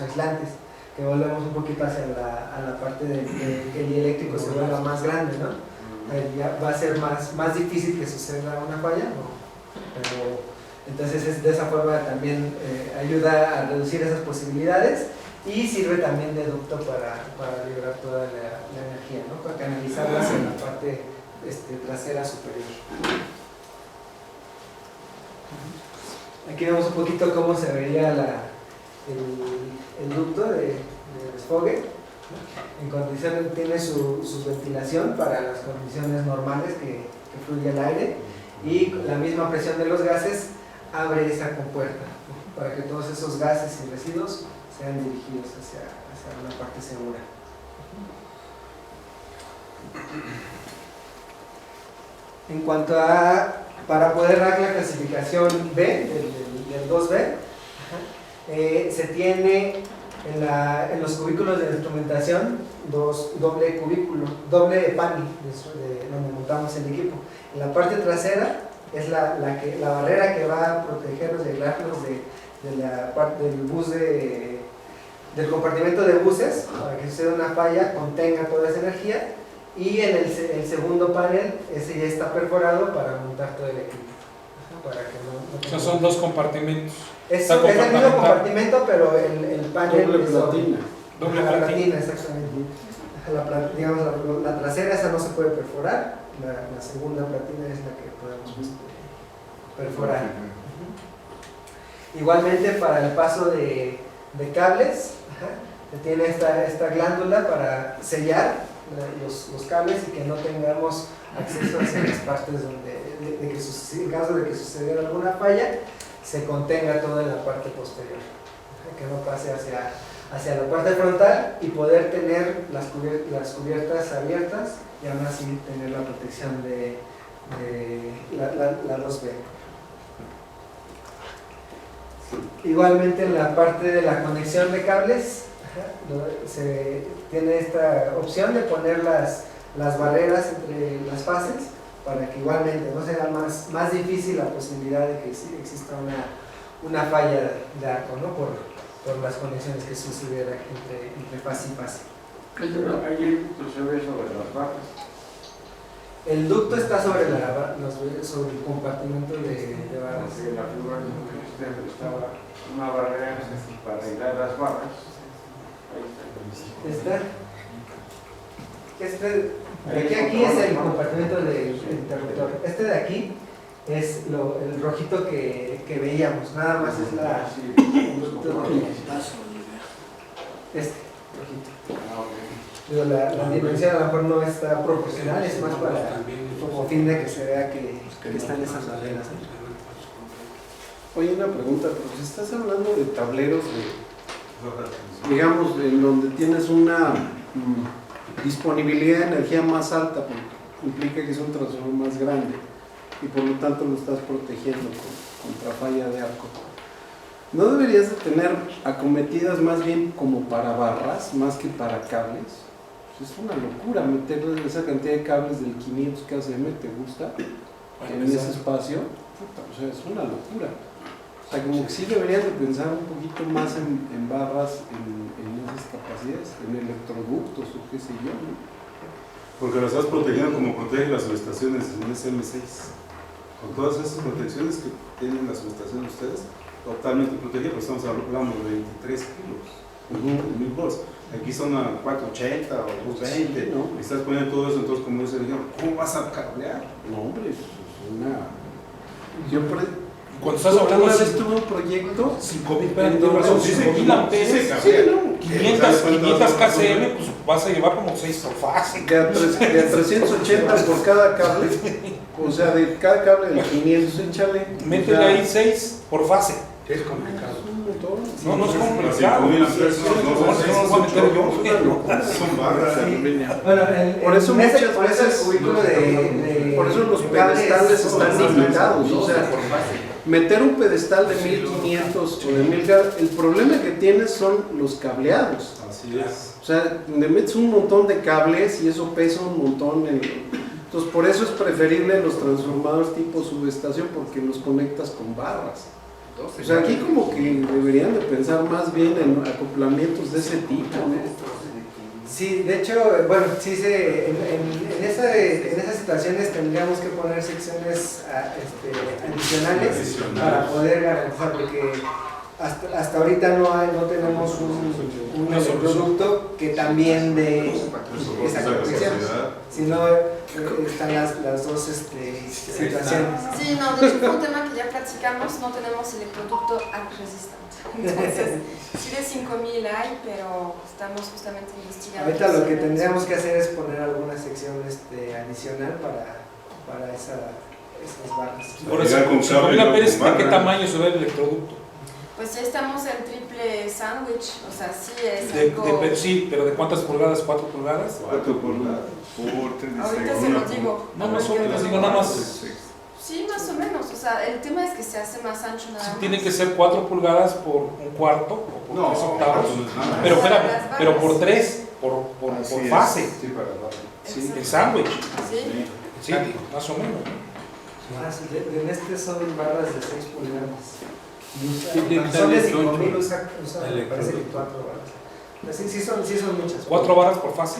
aislantes, que volvemos un poquito hacia la parte de que el eléctrico se vuelva más grande, ¿no? Ya va a ser más difícil que suceda una falla, ¿no? Pero entonces de esa forma también ayuda a reducir esas posibilidades y sirve también de ducto para liberar toda la energía, ¿no? Para canalizarla hacia la parte trasera superior. Aquí vemos un poquito cómo se vería el ducto de desfogue. En condiciones tiene su ventilación para las condiciones normales que fluye el aire y la misma presión de los gases abre esa compuerta, ¿no? Para que todos esos gases y residuos sean dirigidos hacia una parte segura. En cuanto a, para poder dar la clasificación B, del 2B, se tiene en los cubículos de instrumentación doble panel donde montamos el equipo. En la parte trasera es la barrera que va a protegernos y aislarnos de la parte del bus del compartimento de buses, para que suceda una falla, contenga toda esa energía, y en el segundo panel, ese ya está perforado para montar todo el equipo. Para que O sea, son dos compartimentos. es el mismo compartimento, pero el panel Doble es platina. Doble la platina. platina, exactamente. Digamos, la trasera esa no se puede perforar, la segunda platina es la que podemos perforar. Igualmente para el paso de cables, se tiene esta glándula para sellar los cables y que no tengamos acceso hacia las partes donde, en caso de que sucediera alguna falla, se contenga todo en la parte posterior, que no pase hacia la parte frontal y poder tener las cubiertas abiertas y aún así tener la protección de la 2B. Igualmente en la parte de la conexión de cables se tiene esta opción de poner las barreras entre las fases para que igualmente no sea más difícil la posibilidad de que exista una falla de arco, ¿no? por las conexiones que sucedieran entre fase y fase. Allí se ve sobre las barras. El ducto está sobre el compartimento de barras. Porque la figura que estaba una barrera para arreglar las barras. Aquí es el compartimento del interruptor. Este de aquí es el rojito que veíamos, nada más es este rojito. La dimensión a lo mejor no está proporcional, es más para como fin de que se vea que están esas barreras. Oye, una pregunta, pero si estás hablando de tableros digamos, en donde tienes una disponibilidad de energía más alta, porque implica que es un transformador más grande y por lo tanto lo estás protegiendo contra falla de arco. ¿No deberías de tener acometidas más bien como para barras, más que para cables? Pues es una locura meter esa cantidad de cables del 500 kcm, ¿te gusta? En ese espacio, o sea, es una locura. O sea, como que sí deberían de pensar un poquito más en barras, en esas capacidades, en electroductos o qué sé yo, ¿no? Porque las estás protegiendo como protegen las subestaciones en SM6. Con todas esas protecciones que tienen las subestaciones ustedes, totalmente protegidas, porque estamos hablando de 23 kilos, 1000 volts. Aquí son a 480 o 220, ¿no? Y estás poniendo todo eso, entonces como dice el señor, ¿cómo vas a cablear? No, hombre, es una... Cuando estás hablando una de vez tuve un proyecto 5.000, pero son 5.000 amperes, 500 kcm, pues vas a llevar como 6 por fase. de a 380 por cada cable, o sea, de cada cable de 500, échale. Métele ahí 6 por fase. Es complicado. No, no es complicado. Son barras. Bueno, Por eso muchas muchas veces veces el cubículo por eso los pedestales están limitados, o sea, meter un pedestal de 1500 o de 1000, el problema que tienes son los cableados. Así es. O sea, le metes un montón de cables y eso pesa un montón. Entonces, por eso es preferible los transformadores tipo subestación, porque los conectas con barras. O sea, aquí como que deberían de pensar más bien en acoplamientos de ese tipo, ¿no? Sí, de hecho, bueno, sí en esas situaciones tendríamos que poner secciones adicionales para poder garantizar, porque hasta ahorita no tenemos un producto que también dé esa protección, sino están las dos situaciones. Sí, no, de hecho fue un tema que ya platicamos, no tenemos el producto arc resistente. Entonces, sí de 5000 hay, pero estamos justamente investigando. Ahorita lo que tendríamos que hacer es poner alguna sección adicional para esas barras. Por eso, 5.000 amperes, ¿de qué tamaño se ve el electroducto? Pues ya estamos en triple sándwich, o sea, sí es algo... Sí, pero ¿de cuántas pulgadas? ¿4 pulgadas? 4 pulgadas. Ahorita se lo digo. No, más o menos, digo nada más. Sí, más o menos, o sea, el tema es que se hace más ancho nada más. Tiene que ser 4 pulgadas por un cuarto o por 3 octavos. Pero Para espérame, las pero barras. por 3, por fase. Sí, para barras. Sí, el sándwich. Sí. Sí, más o menos. En este son barras de 6 pulgadas. Son de 5000, me parece que 4 varas. Sí son muchas. 4 varas por fase.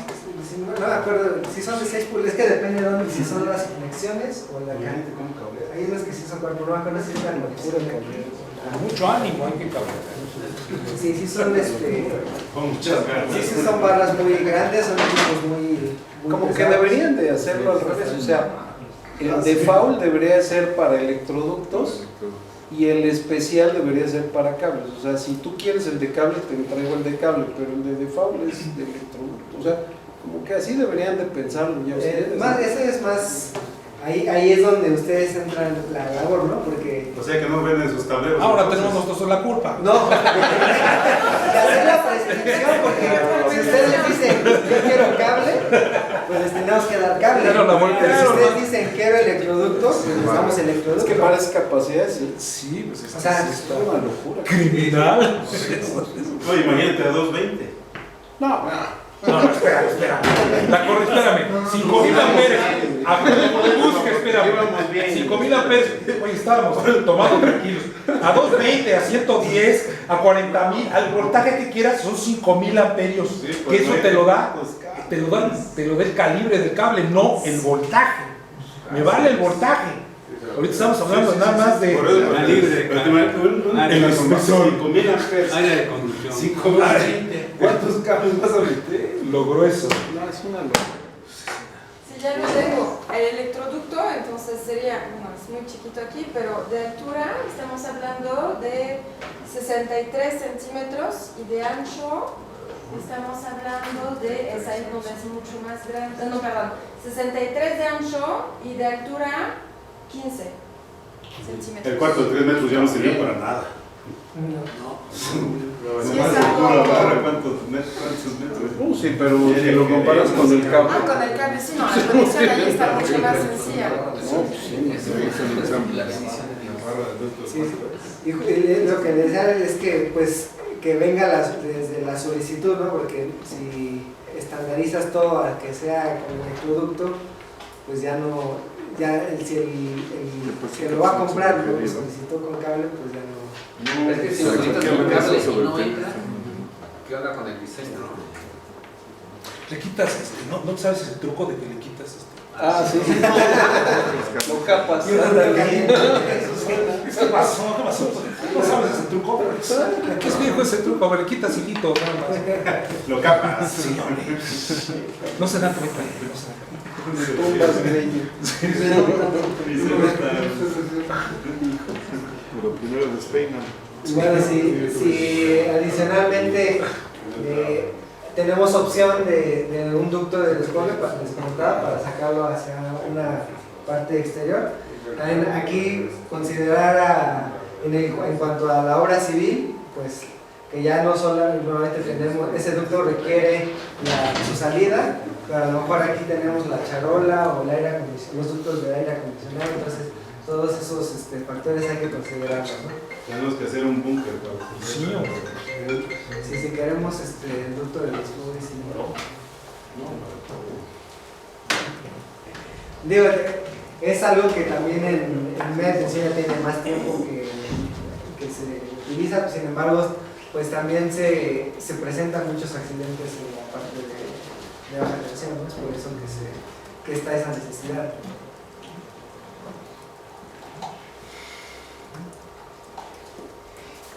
No me acuerdo, si son de 6 pulgadas, es que depende de dónde, si son las conexiones o la Imagínate cómo cabrera. Hay unos que sí son 4, no me acuerdo si es la conexión. Con mucho ánimo hay que cabrear. Sí son Con muchas ganas. sí son barras muy grandes, son equipos muy Como que pesados. deberían de hacerlo al revés, o sea, el default debería ser para electroductos y el especial debería ser para cables. O sea, si tú quieres el de cable, te traigo el de cable, pero el de default es de electroducto. O sea, como que así deberían de pensarlo ya ustedes. Ese es más. Ahí es donde ustedes entran la labor, ¿no? Porque. O sea que no venden sus tableros. Ahora entonces. tenemos nosotros la culpa. No, de hacer la prescripción, porque si ustedes dicen yo quiero cable, pues les tenemos que dar cable. Claro, la Pero si voltearon, ustedes ¿no? dicen quiero electroducto, pues les damos Es electroducto. que para esas capacidades Sí, pues es O sea, es una locura. criminal. No, imagínate a 220. No, No, espera. Espérame. 5000 amperes. Busca, espérame. 5000 amperes. Oye, estábamos tomando tranquilos. A 220, a 110, a 40000, al voltaje que quieras son 5000 amperios. Sí, pues, Que eso no hay te lo da. efectos. Te lo da el calibre del cable, no el voltaje. Me vale el voltaje. Ahorita estamos hablando nada más de. Por eso, pero te imaginas, el en espesor. 5000 amperes. área de conducción. 5000. ¿Cuántos cables vas a meter? Lo grueso. No, es una locura. Si ya lo tengo, el electroducto, entonces sería, bueno, es muy chiquito aquí, pero de altura estamos hablando de 63 centímetros y de ancho estamos hablando de, esa no es mucho más grande, no, perdón, 63 de ancho y de altura 15 centímetros. El cuarto de 3 metros ya no sirvió para nada. Sí, Nomás es el algo- puro barra, ¿cuántos metros? Sí, pero si lo comparas con el cable. Ah, con el cable, sí, no, la conexión ahí está mucho más sencilla. No, pues sí, Y lo que les decía es que, pues, que venga desde la solicitud, ¿no? Porque si estandarizas todo a que sea con el electroducto, pues ya no, si el que lo va a comprar lo solicitó con cable, pues ya no. Es que si lo conectas con cable y no entra, ¿qué onda con el diseño, no? Le quitas no sabes el truco de que le quitas Ah, sí. Lo capas. ¿Qué pasó? ¿No sabes ese truco? Es viejo ese truco, a ver, le quitas hilito, nada más. Lo capas. Sí, hombre. No se dan cuenta, Tumbas greñas. Pero primero despeinan. Y bueno, si adicionalmente tenemos opción de un ducto de descoble para sacarlo hacia una parte exterior. También aquí considerar en cuanto a la obra civil, pues que ya no solamente tenemos, ese ducto requiere su salida, pero a lo mejor aquí tenemos la charola o el aire acondicionado, los ductos de aire acondicionado, entonces todos esos factores hay que considerarlos, ¿no? Tenemos que hacer un búnker para Sí, hombre. Si queremos el ducto de los clubes, sí. Digo, es algo que también en media tensión ya tiene más tiempo que se utiliza, sin embargo, pues también se presentan muchos accidentes en la parte de baja tensión, ¿no? Es por eso que está esa necesidad.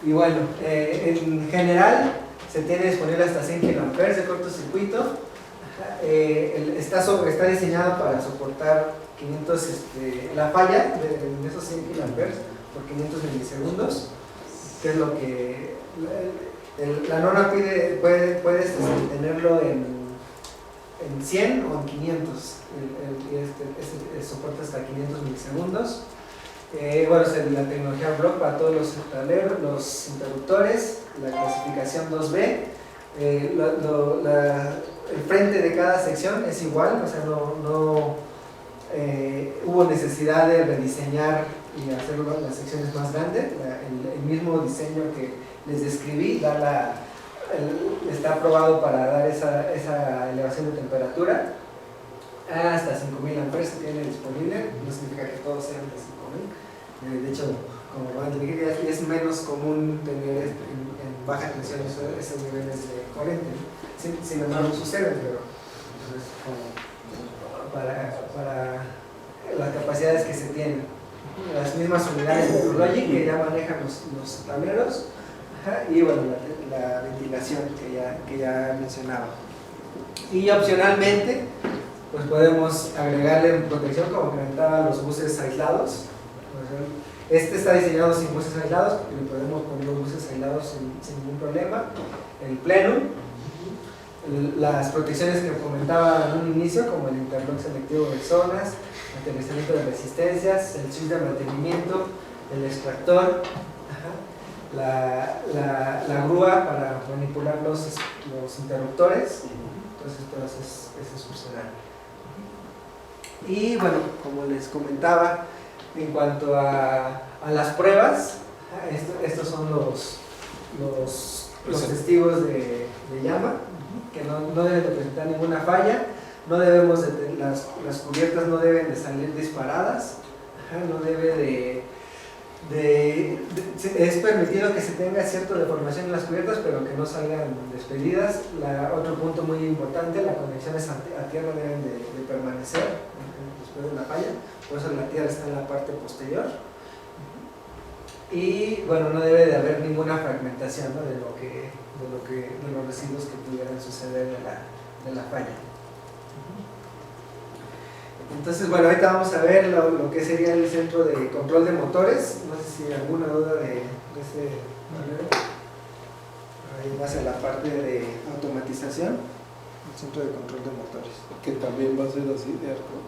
Y bueno, en general se tiene disponible hasta 100 kA de cortocircuito. Está diseñado para soportar 500, la falla de esos 100 kA por 500 milisegundos, que es lo que la norma pide. Puedes tenerlo en 100 o en 500, soporta hasta 500 milisegundos. Bueno, es la tecnología Block para todos los tableros, los interruptores, la clasificación 2B. El frente de cada sección es igual, o sea, no hubo necesidad de rediseñar y hacer las secciones más grandes. El mismo diseño que les describí está aprobado para dar esa elevación de temperatura. Hasta 5000 amperes se tiene disponible, no significa que todos sean de 5000. De hecho, como lo van a inteligente, y es menos común tener en baja tensión esos niveles de corriente, ¿no? Sin embargo suceden, pero es como para las capacidades que se tienen. Las mismas unidades de Logic que ya manejan los tableros, ajá, y bueno, la ventilación que ya mencionaba. Y opcionalmente, pues podemos agregarle protección, como comentaba, los buses aislados. Este está diseñado sin buses aislados, porque le podemos poner los buses aislados sin ningún problema. El plenum, las protecciones que comentaba en un inicio, como el interlock selectivo de zonas, aterrizamiento de resistencias, el switch de mantenimiento, el extractor, la grúa para manipular los interruptores. Entonces todo eso es opcional. Y bueno, como les comentaba, en cuanto a las pruebas, estos son los testigos de llama, que no deben de presentar ninguna falla, no debemos las cubiertas no deben de salir disparadas, no debe es permitido que se tenga cierta deformación en las cubiertas, pero que no salgan despedidas. Otro punto muy importante, las conexiones a tierra deben de permanecer después de la falla, por eso la tierra está en la parte posterior. Y bueno, no debe de haber ninguna fragmentación, ¿no? de los residuos que pudieran suceder de la falla. Entonces, bueno, ahorita vamos a ver lo que sería el centro de control de motores. No sé si alguna duda de ese tablero. Ahí va hacia la parte de automatización, el centro de control de motores. Que también va a ser así de arco.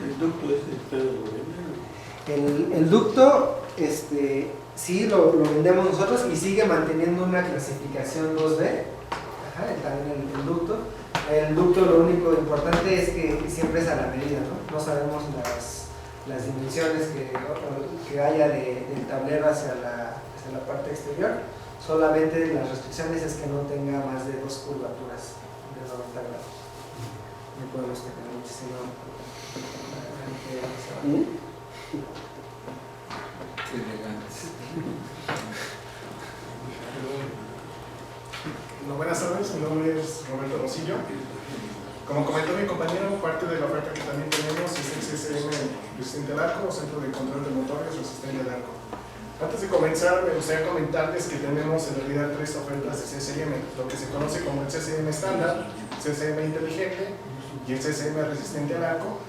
El ducto El ducto, sí lo vendemos nosotros y sigue manteniendo una clasificación 2B. También el ducto. El ducto, lo único importante es que siempre es a la medida, ¿no? No sabemos las dimensiones que haya del tablero hacia la parte exterior. Solamente las restricciones es que no tenga más de 2 curvaturas de 90 grados. No podemos tener muchísimo. Qué elegantes. Buenas tardes, mi nombre es Roberto Rosillo. Como comentó mi compañero, parte de la oferta que también tenemos es el CCM resistente al arco, o Centro de Control de Motores resistente al arco. Antes de comenzar, me gustaría comentarles que tenemos en realidad 3 ofertas de CCM, lo que se conoce como el CCM estándar, CCM inteligente y el CCM resistente al arco,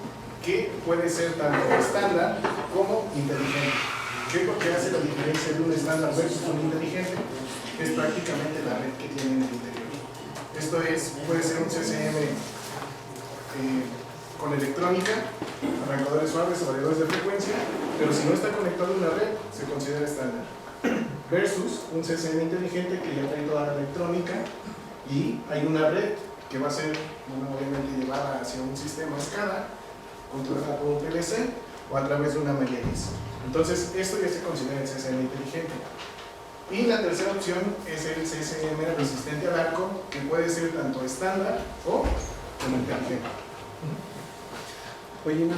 que puede ser tanto estándar como inteligente. ¿Qué es lo que hace la diferencia de un estándar versus un inteligente? Es prácticamente la red que tiene en el interior. Esto puede ser un CCM con electrónica, arrancadores suaves o variadores de frecuencia, pero si no está conectado a una red, se considera estándar. Versus un CCM inteligente que ya trae toda la electrónica y hay una red que va a ser obviamente llevada hacia un sistema SCADA, controlada por un PLC o a través de una Magelis. Entonces, esto ya se considera el CCM inteligente. Y la tercera opción es el CCM resistente al arco, que puede ser tanto estándar o como inteligente. Oye,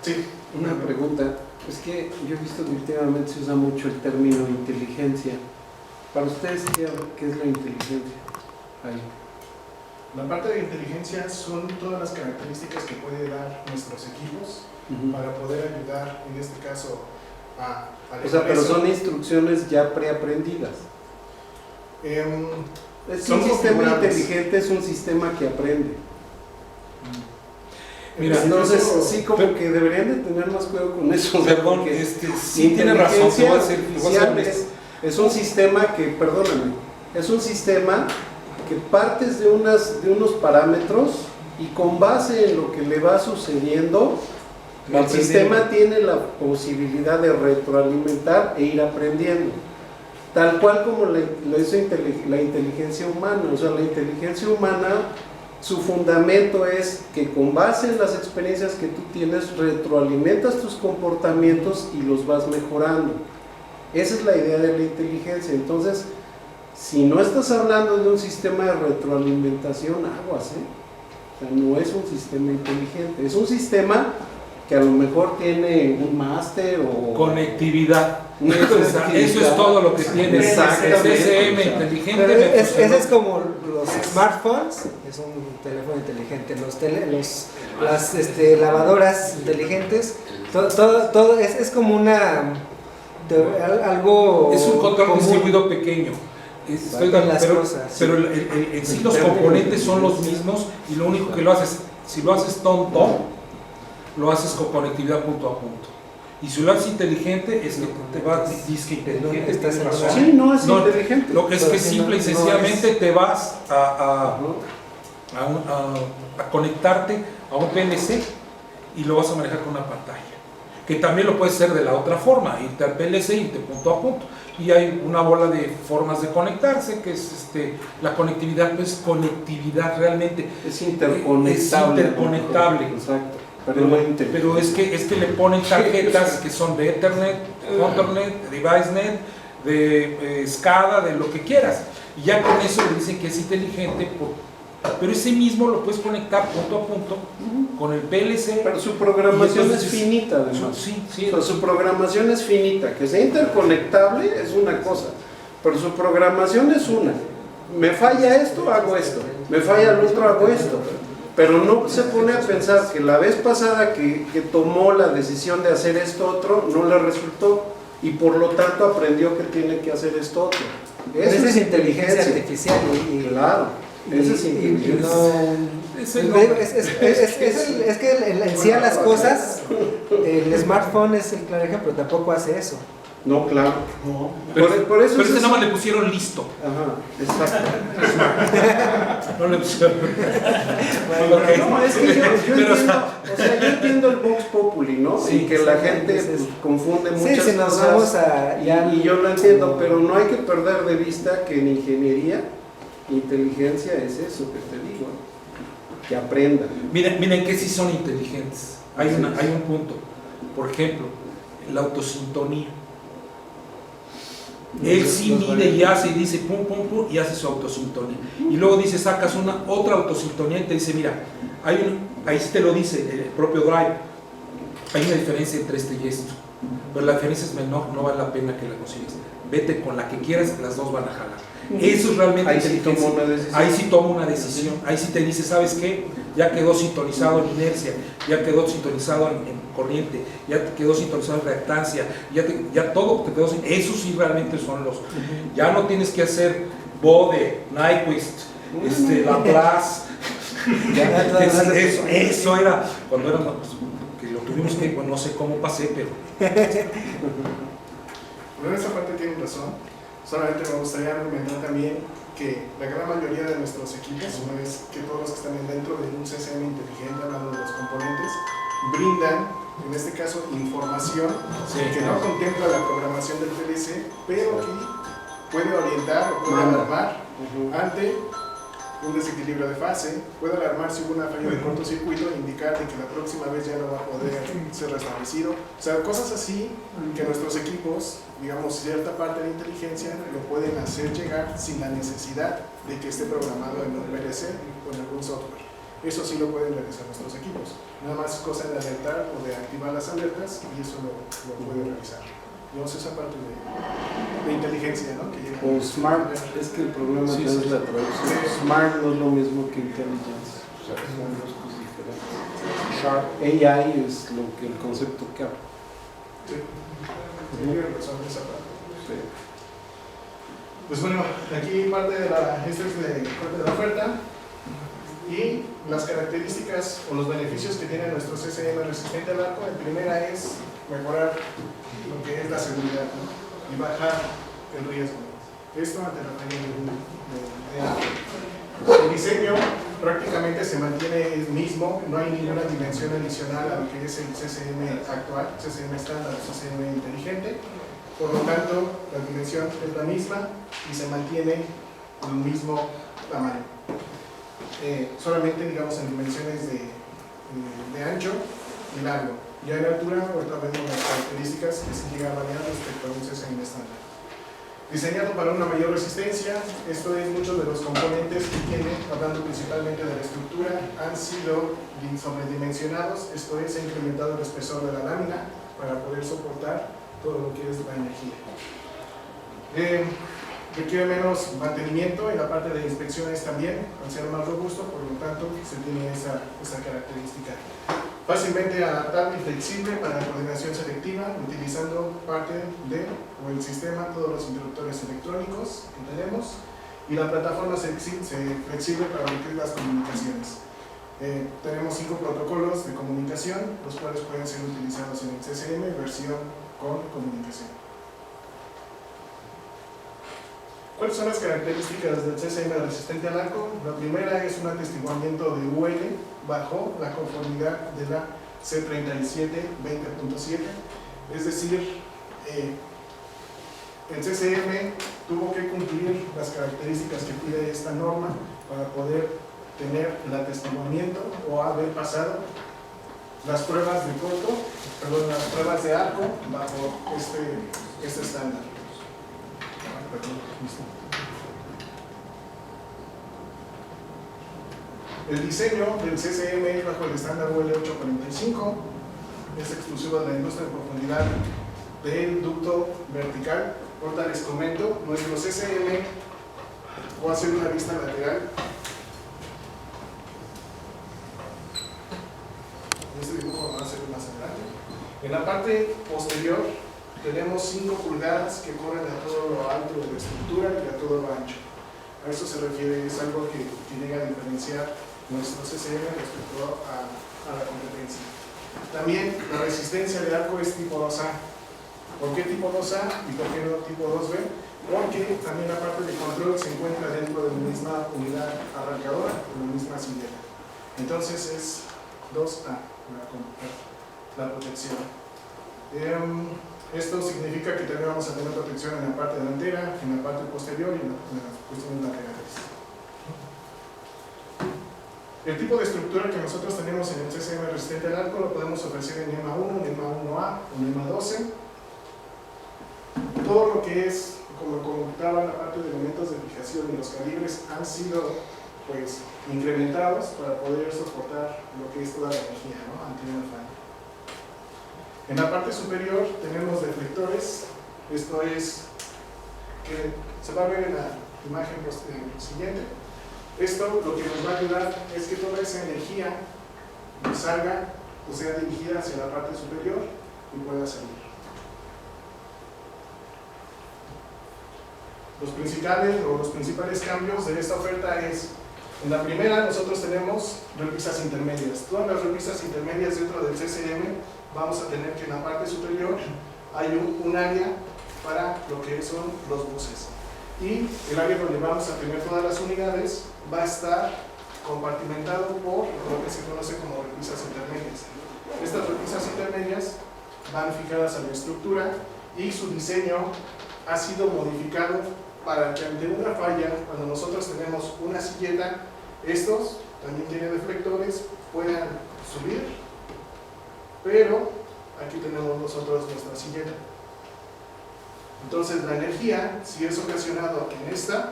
sí, una pregunta. Es que yo he visto que últimamente se usa mucho el término inteligencia. Para ustedes, ¿qué es la inteligencia? Ahí. La parte de inteligencia son todas las características que puede dar nuestros equipos para poder ayudar, en este caso, a o sea, pero son instrucciones ya preaprendidas. Es un sistema inteligente, es un sistema que aprende. Mira, entonces sí, como que deberían de tener más cuidado con eso. Perdón, sí tiene razón, es un sistema que, perdóname, es un sistema que partes de unos parámetros y con base en lo que le va sucediendo, el sistema tiene la posibilidad de retroalimentar e ir aprendiendo, tal cual como lo hizo la inteligencia humana. O sea, la inteligencia humana, su fundamento es que con base en las experiencias que tú tienes, retroalimentas tus comportamientos y los vas mejorando. Esa es la idea de la inteligencia. Entonces, si no estás hablando de un sistema de retroalimentación, aguas, O sea, no es un sistema inteligente, es un sistema que a lo mejor tiene un máster o... Conectividad. Una Eso conectividad. es todo lo que tiene el Exactamente. CCM inteligente. Pero me ese funcionó. es como los smartphones, es un teléfono inteligente, las lavadoras inteligentes, todo es como algo Es un control común. distribuido pequeño. Estoy Van las pero cosas, sí. pero en sí los componentes son los mismos y lo único que lo haces, si lo haces tonto, lo haces con conectividad punto a punto. Y si lo haces inteligente, es que te vas, disque inteligente, Estás tienes en razón. Sí, no es No, inteligente. Lo que es que Pero simple y no sencillamente te vas a conectarte a un PLC y lo vas a manejar con una pantalla. Que también lo puedes hacer de la otra forma, irte al PLC y irte punto a punto. Y hay una bola de formas de conectarse, que es la conectividad, pues conectividad realmente. Es interconectable. Es interconectable. Exacto. Pero no inteligente. Pero es que le ponen tarjetas que son de Ethernet, Contournet, de DeviceNet, de SCADA, de lo que quieras. Y ya con eso le dicen que es inteligente, pero ese mismo lo puedes conectar punto a punto con el PLC. Pero su programación Y es finita, además. Sí, O sea, su programación es finita. Que sea interconectable es una cosa, pero su programación es una. Me falla esto, hago esto. Me falla el otro, hago esto. Pero no se pone a pensar que la vez pasada que tomó la decisión de hacer esto otro, no le resultó. Y por lo tanto aprendió que tiene que hacer esto otro. Eso es inteligencia artificial. Claro. Esa es inteligencia. Es que en sí a las cosas, el smartphone es el claro ejemplo, tampoco hace eso. No, claro. No. Pero por eso ese es nada más le pusieron listo. Ajá, exacto. No le pusieron. No, es que yo entiendo, yo entiendo el Vox Populi, ¿no? Sí, y que la sí, gente sí, sí. confunde Sí, muchas si nos cosas. vamos a... Y yo lo entiendo, pero no hay que perder de vista que en ingeniería, inteligencia es eso que te digo, que aprendan. Miren que sí son inteligentes. Hay un punto. Por ejemplo, la autosintonía. Él sí mide y hace y dice pum, pum, pum, y hace su autosintonía. Y luego dice, sacas otra autosintonía y te dice, mira, ahí sí te lo dice el propio Drive. Hay una diferencia entre este y esto. Pero la diferencia es menor, no vale la pena que la consigas. Vete con la que quieras, las dos van a jalar. Eso es realmente Ahí sí inteligencia. tomó una decisión. Ahí sí toma una decisión. Ahí sí te dice, ¿sabes qué? Ya quedó sintonizado en inercia, ya quedó sintonizado en corriente, ya quedó sintonizado en reactancia, ya todo te quedó. Eso sí realmente son los. Ya no tienes que hacer Bode, Nyquist, Laplace. Eso era cuando éramos, que lo tuvimos que, bueno, no sé cómo pasé, pero. Pero en esa parte tienen razón. Solamente me gustaría argumentar también que la gran mayoría de nuestros equipos, una vez que todos los que están dentro de un CCM inteligente, hablando de los componentes, brindan, en este caso, información que no contempla la programación del PLC, pero que puede orientar o puede alarmar ante un desequilibrio de fase, puede alarmar si hubo una falla de cortocircuito e indicar de que la próxima vez ya no va a poder ser restablecido. O sea, cosas así que nuestros equipos, digamos, cierta parte de la inteligencia lo pueden hacer llegar sin la necesidad de que esté programado en un PLC o en algún software. Eso sí lo pueden realizar nuestros equipos. Nada más es cosa de alertar o de activar las alertas y eso lo puede realizar. Digamos, esa parte de inteligencia, ¿no? Que llega. O smart, es que el problema es la traducción. Smart no es lo mismo que intelligence. O sea, son dos cosas diferentes. Sharp AI es lo que el concepto que habla. Sí. Tiene razón esa parte. Sí. Pues bueno, aquí parte de parte de la oferta y las características o los beneficios que tiene nuestro CCM resistente al arco. En primera es mejorar lo que es la seguridad, ¿no? Y bajar el riesgo. Esto ante la falla de arco. El diseño prácticamente se mantiene el mismo, no hay ninguna dimensión adicional a lo que es el CCM actual, CCM estándar o CCM inteligente. Por lo tanto, la dimensión es la misma y se mantiene el mismo tamaño. Solamente, digamos, en dimensiones de ancho y largo. Ya en altura, ahorita vemos las características que se llega a variar respecto a un CCM estándar. Diseñado para una mayor resistencia, esto es, muchos de los componentes que tiene, hablando principalmente de la estructura, han sido sobredimensionados, esto es, se ha incrementado el espesor de la lámina para poder soportar todo lo que es la energía. Requiere menos mantenimiento en la parte de inspecciones también, al ser más robusto, por lo tanto se tiene esa característica. Fácilmente adaptable y flexible para la coordinación selectiva, utilizando parte o el sistema, todos los interruptores electrónicos que tenemos, y la plataforma flexible para lo que es las comunicaciones. Tenemos 5 protocolos de comunicación, los cuales pueden ser utilizados en el CCM, versión con comunicación. ¿Cuáles son las características del CCM resistente al arco? La primera es un atestiguamiento de UL bajo la conformidad de la C3720.7, es decir, el CCM tuvo que cumplir las características que pide esta norma para poder tener el atestiguamiento o haber pasado las pruebas de las pruebas de arco bajo este estándar. El diseño del CCM es bajo el estándar UL 845, es exclusivo de la industria en profundidad del ducto vertical. Ahorita les comento, nuestro CCM, voy a hacer una vista lateral. Este dibujo lo va a hacer más adelante. En la parte posterior tenemos 5 pulgadas que corren a todo lo alto de la estructura y a todo lo ancho. A eso se refiere, es algo que llega a diferenciar nuestro CCM respecto a la competencia. También la resistencia de arco es tipo 2A. ¿Por qué tipo 2A y por qué no tipo 2B? Porque también la parte de control se encuentra dentro de la misma unidad arrancadora, de la misma silleta. Entonces es 2A la protección. Esto significa que también vamos a tener protección en la parte delantera, en la parte posterior y en las cuestiones laterales. El tipo de estructura que nosotros tenemos en el CCM resistente al arco lo podemos ofrecer en EMA 1, en EMA 1A o en EMA 12. Todo lo que es, como comentaba, la parte de elementos de fijación y los calibres han sido pues incrementados para poder soportar lo que es toda la energía, ¿no?, ante una falla. En la parte superior tenemos deflectores, esto es que se va a ver en la imagen siguiente. Esto lo que nos va a ayudar es que toda esa energía salga o sea dirigida hacia la parte superior y pueda salir. Los principales cambios de esta oferta es, en la primera nosotros tenemos repisas intermedias. Todas las repisas intermedias dentro del CCM vamos a tener que en la parte superior hay un área para lo que son los buses. Y el área donde vamos a tener todas las unidades va a estar compartimentado por lo que se conoce como repisas intermedias. Estas repisas intermedias van fijadas a la estructura y su diseño ha sido modificado para que ante una falla, cuando nosotros tenemos una silleta, estos también tienen deflectores, puedan subir, pero aquí tenemos nosotros nuestra silleta. Entonces la energía, si es ocasionado en esta,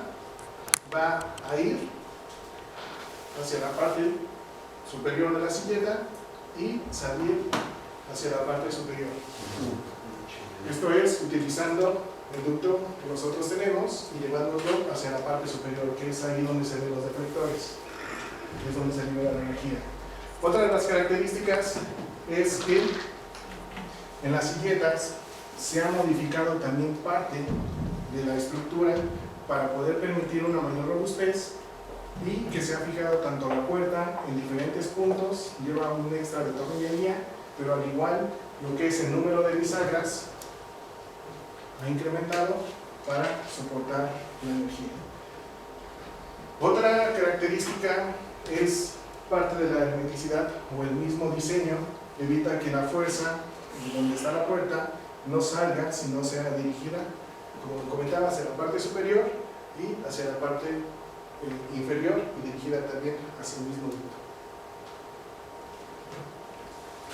va a ir hacia la parte superior de la silleta y salir hacia la parte superior. Esto es utilizando el ducto que nosotros tenemos y llevándolo hacia la parte superior, que es ahí donde se ven los deflectores, que es donde se libera la energía. Otra de las características es que en las silletas se ha modificado también parte de la estructura para poder permitir una mayor robustez y que se ha fijado tanto la puerta en diferentes puntos, lleva un extra de tornillería, pero al igual lo que es el número de bisagras ha incrementado para soportar la energía. Otra característica es parte de la hermeticidad o el mismo diseño, evita que la fuerza donde está la puerta no salga, sino sea dirigida, como comentaba, hacia la parte superior y hacia la parte inferior y dirigida también hacia el mismo ducto.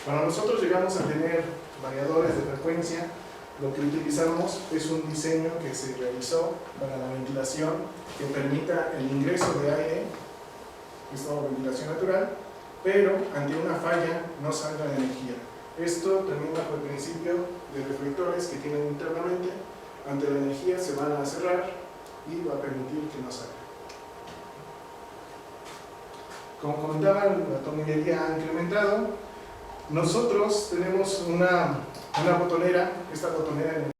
Cuando nosotros llegamos a tener variadores de frecuencia, Lo que utilizamos es un diseño que se realizó para la ventilación que permita el ingreso de aire, esta ventilación natural, pero ante una falla no salga la energía. Esto también bajo el principio de reflectores que tienen internamente, ante la energía se van a cerrar y va a permitir que no salga. Como comentaban, la atomilería ha incrementado. Nosotros tenemos una botonera, esta botonera en